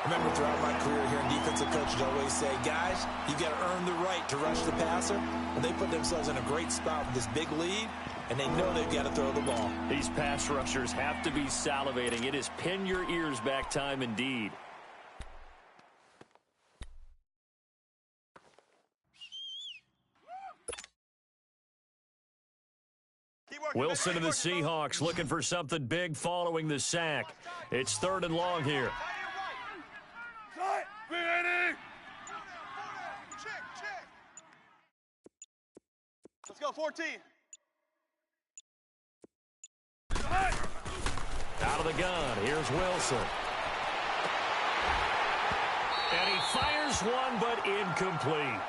Remember, throughout my career here in defensive coaches always say, guys, you've got to earn the right to rush the passer. And they put themselves in a great spot with this big lead, and they know they've got to throw the ball. These pass rushers have to be salivating. It is pin your ears back time indeed. Wilson and the Seahawks looking for something big following the sack. It's 3rd and long here. go, 14. Out of the gun, here's Wilson. And he fires one, but incomplete.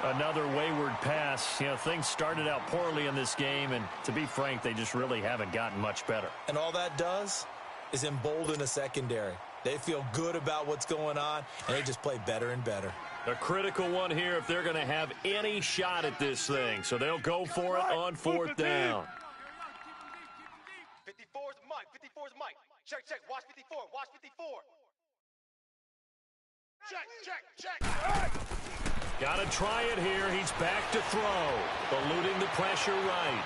Another wayward pass. You know, things started out poorly in this game, and to be frank, they just really haven't gotten much better. And all that does is embolden a secondary. They feel good about what's going on, and they just play better and better. A critical one here if they're going to have any shot at this thing. So they'll go for it on fourth down. 54's Mike. 54's Mike. Check. Watch 54. Watch 54. Check. Got to try it here. He's back to throw. Eluding the pressure right.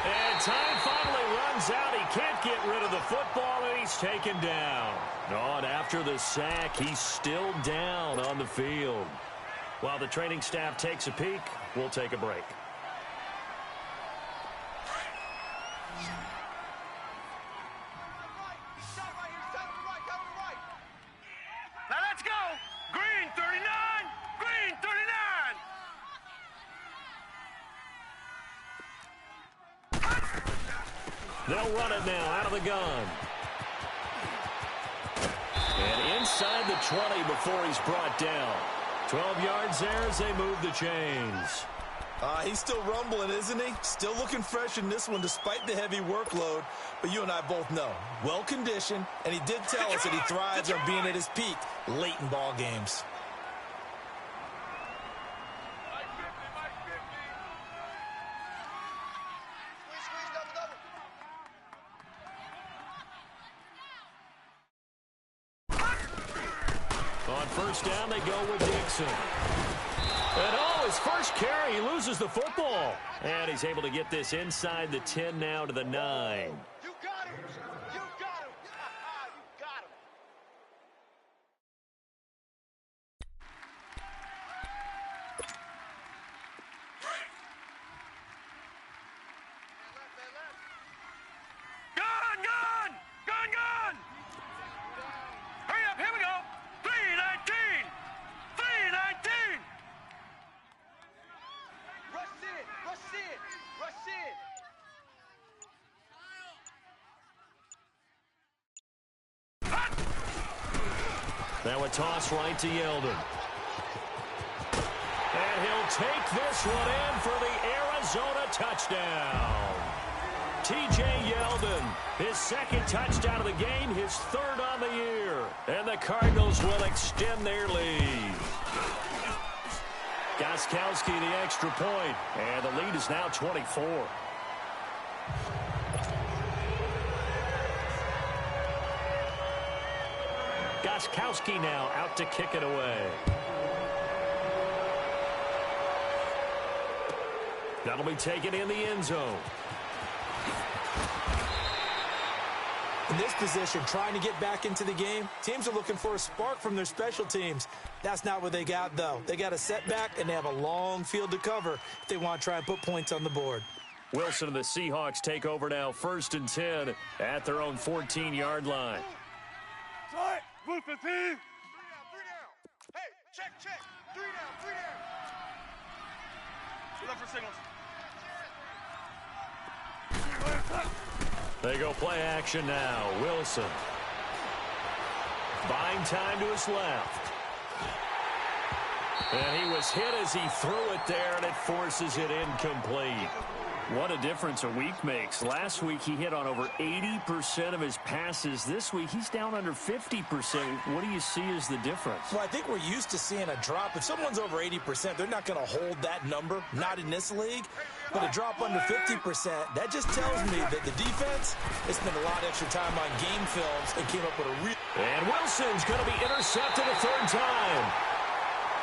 And time finally runs out. He can't get rid of the football, and he's taken down. Oh, and after the sack, he's still down on the field. While the training staff takes a peek, we'll take a break. Now let's go. Green 39. Green 39. They'll run it now out of the gun. And inside the 20 before he's brought down. 12 yards there as they move the chains. He's still rumbling, isn't he? Still looking fresh in this one despite the heavy workload. But you and I both know, well-conditioned, and he did tell us that he thrives on being at his peak late in ball games. On first down, they go with Dixon. And his first carry, he loses the football. And he's able to get this inside the 10 now to the 9. You got him. You got him. You got him. Gun. Hurry up, here we go. 319. 319. Rush in. Now a toss right to Yeldon. And he'll take this one in for the Arizona touchdown. T.J. Yeldon, his second touchdown of the game, his third on the year. And the Cardinals will extend their lead. Gostkowski the extra point, and the lead is now 24. Gostkowski now out to kick it away. That'll be taken in the end zone. In this position, trying to get back into the game, teams are looking for a spark from their special teams. That's not what they got, though. They got a setback, and they have a long field to cover if they want to try and put points on the board. Wilson and the Seahawks take over now, 1st and 10 at their own 14-yard line. Blue 15. 3 down. Hey, check. 3 down. We look for signals. They go play action now. Wilson. Buying time to his left. And he was hit as he threw it there, and it forces it incomplete. What a difference a week makes. Last week, he hit on over 80% of his passes. This week, he's down under 50%. What do you see as the difference? Well, I think we're used to seeing a drop. If someone's over 80%, they're not going to hold that number, not in this league. But a drop under 50%, that just tells me that the defense has spent a lot of extra time on game films and came up with a real... And Wilson's going to be intercepted a third time.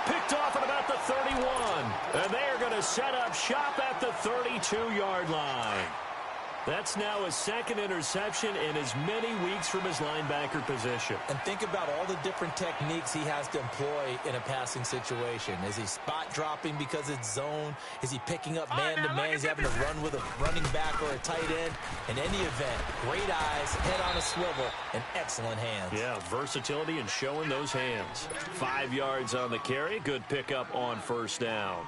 Picked off at about the 31. And they are going to set up shop at the 32-yard line. That's now his second interception in as many weeks from his linebacker position. And think about all the different techniques he has to employ in a passing situation. Is he spot dropping because it's zone? Is he picking up man-to-man? Is he having to run with a running back or a tight end? In any event, great eyes, head on a swivel, and excellent hands. Yeah, versatility and showing those hands. 5 yards on the carry. Good pickup on first down.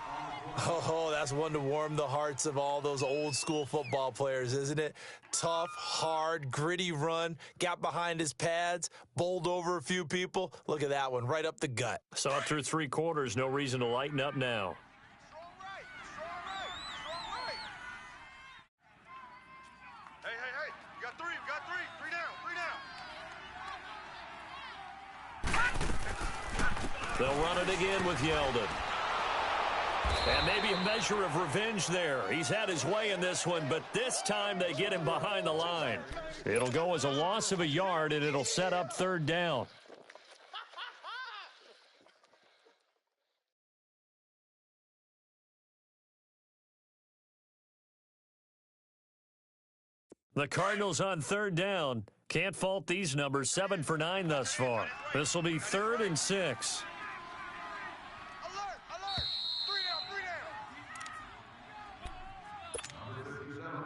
Oh, that's one to warm the hearts of all those old school football players, isn't it? Tough, hard, gritty run, got behind his pads, bowled over a few people. Look at that one, right up the gut. Saw it through 3 quarters, no reason to lighten up now. Strong right, strong right, strong right. Hey, you got 3, They'll run it again with Yeldon. And maybe a measure of revenge there. He's had his way in this one, but this time they get him behind the line. It'll go as a loss of a yard, and it'll set up 3rd down. The Cardinals on 3rd down. Can't fault these numbers. 7 for 9 thus far. This will be 3rd and 6. Alert, alert. 3 down.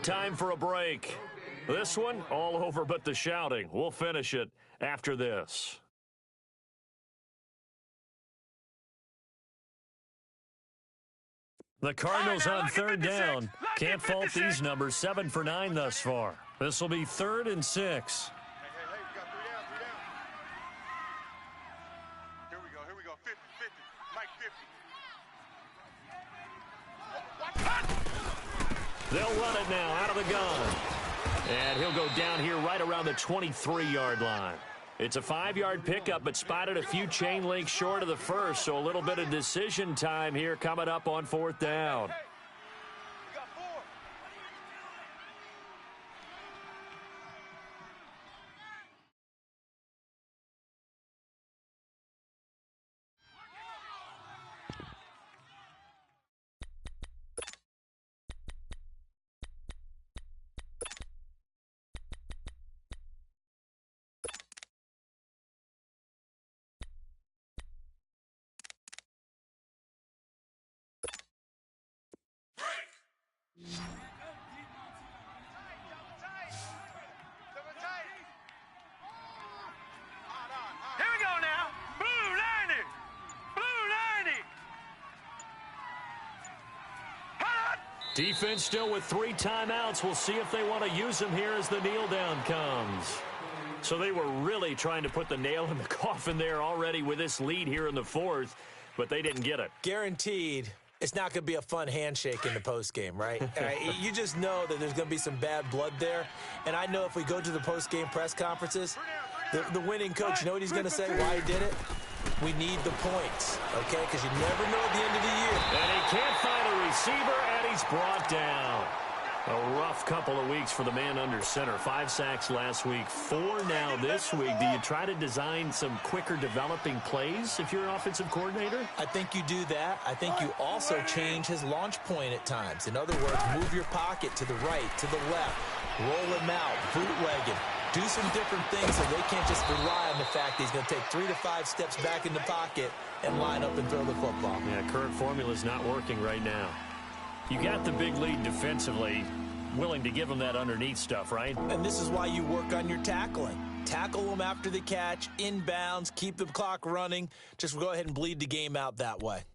Time for a break. This one, all over but the shouting. We'll finish it after this. The Cardinals on 3rd down. Can't fault these numbers. 7 for 9 thus far. This will be 3rd and 6. Hey, we got 3 down. Here we go. 50, 50. Mike 50. They'll run it now out of the gun. And he'll go down here right around the 23-yard line. It's a 5-yard pickup, but spotted a few chain links short of the first, so a little bit of decision time here coming up on 4th down. We got 4. Here we go now. Blue 90. Blue 90. Defense still with 3 timeouts. We'll see if they want to use them here as the kneel down comes. So they were really trying to put the nail in the coffin there already with this lead here in the 4th, but they didn't get it. Guaranteed it's not going to be a fun handshake in the postgame, right? You just know that there's going to be some bad blood there. And I know if we go to the postgame press conferences, the winning coach, you know what he's going to say, why he did it? We need the points, okay? Because you never know at the end of the year. And he can't find a receiver, and he's brought down. A rough couple of weeks for the man under center. 5 sacks last week, 4 now this week. Do you try to design some quicker developing plays if you're an offensive coordinator? I think you do that. I think you also change his launch point at times. In other words, move your pocket to the right, to the left, roll him out, bootleg him. Do some different things so they can't just rely on the fact that he's going to take 3 to 5 steps back in the pocket and line up and throw the football. Yeah, current formula is not working right now. You got the big lead defensively, willing to give them that underneath stuff, right? And this is why you work on your tackling. Tackle them after the catch, inbounds, keep the clock running. Just go ahead and bleed the game out that way.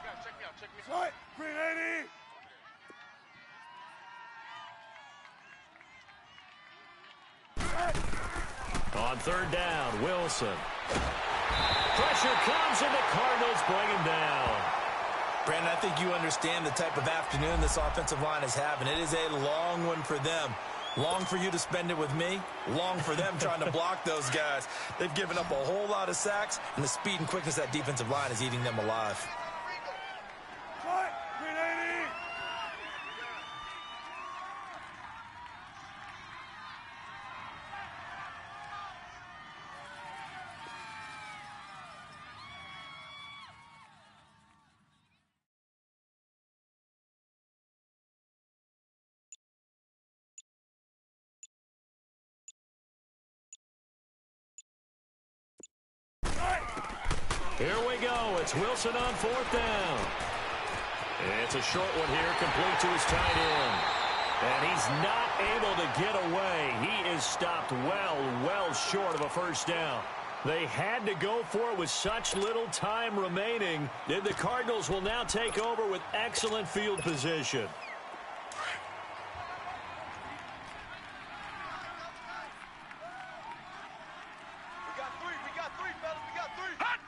Guys, check me out. Green 80. On 3rd down, Wilson. Pressure comes, and the Cardinals bring him down. Brandon, I think you understand the type of afternoon this offensive line is having. It is a long one for them. Long for you to spend it with me. Long for them trying to block those guys. They've given up a whole lot of sacks, and the speed and quickness of that defensive line is eating them alive. Green 80. Here we go. It's Wilson on 4th down. It's a short one here, complete to his tight end. And he's not able to get away. He is stopped well short of a first down. They had to go for it with such little time remaining. And the Cardinals will now take over with excellent field position. We got three, fellas. We got three. Hot!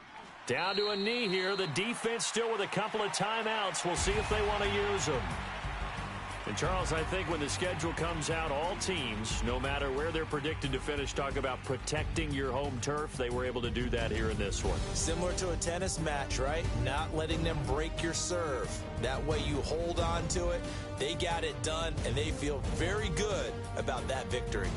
Down to a knee here. The defense still with a couple of timeouts. We'll see if they want to use them. And, Charles, I think when the schedule comes out, all teams, no matter where they're predicted to finish, talk about protecting your home turf. They were able to do that here in this one. Similar to a tennis match, right? Not letting them break your serve. That way you hold on to it. They got it done, and they feel very good about that victory.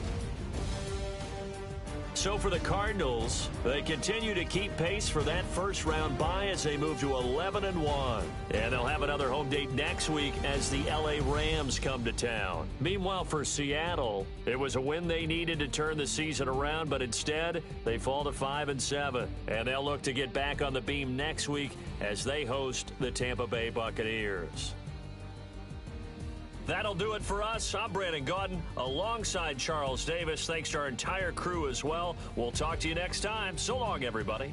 So for the Cardinals, they continue to keep pace for that first-round bye as they move to 11-1. And they'll have another home date next week as the L.A. Rams come to town. Meanwhile, for Seattle, it was a win they needed to turn the season around, but instead, they fall to 5-7. And they'll look to get back on the beam next week as they host the Tampa Bay Buccaneers. That'll do it for us. I'm Brandon Gaudin alongside Charles Davis. Thanks to our entire crew as well. We'll talk to you next time. So long, everybody.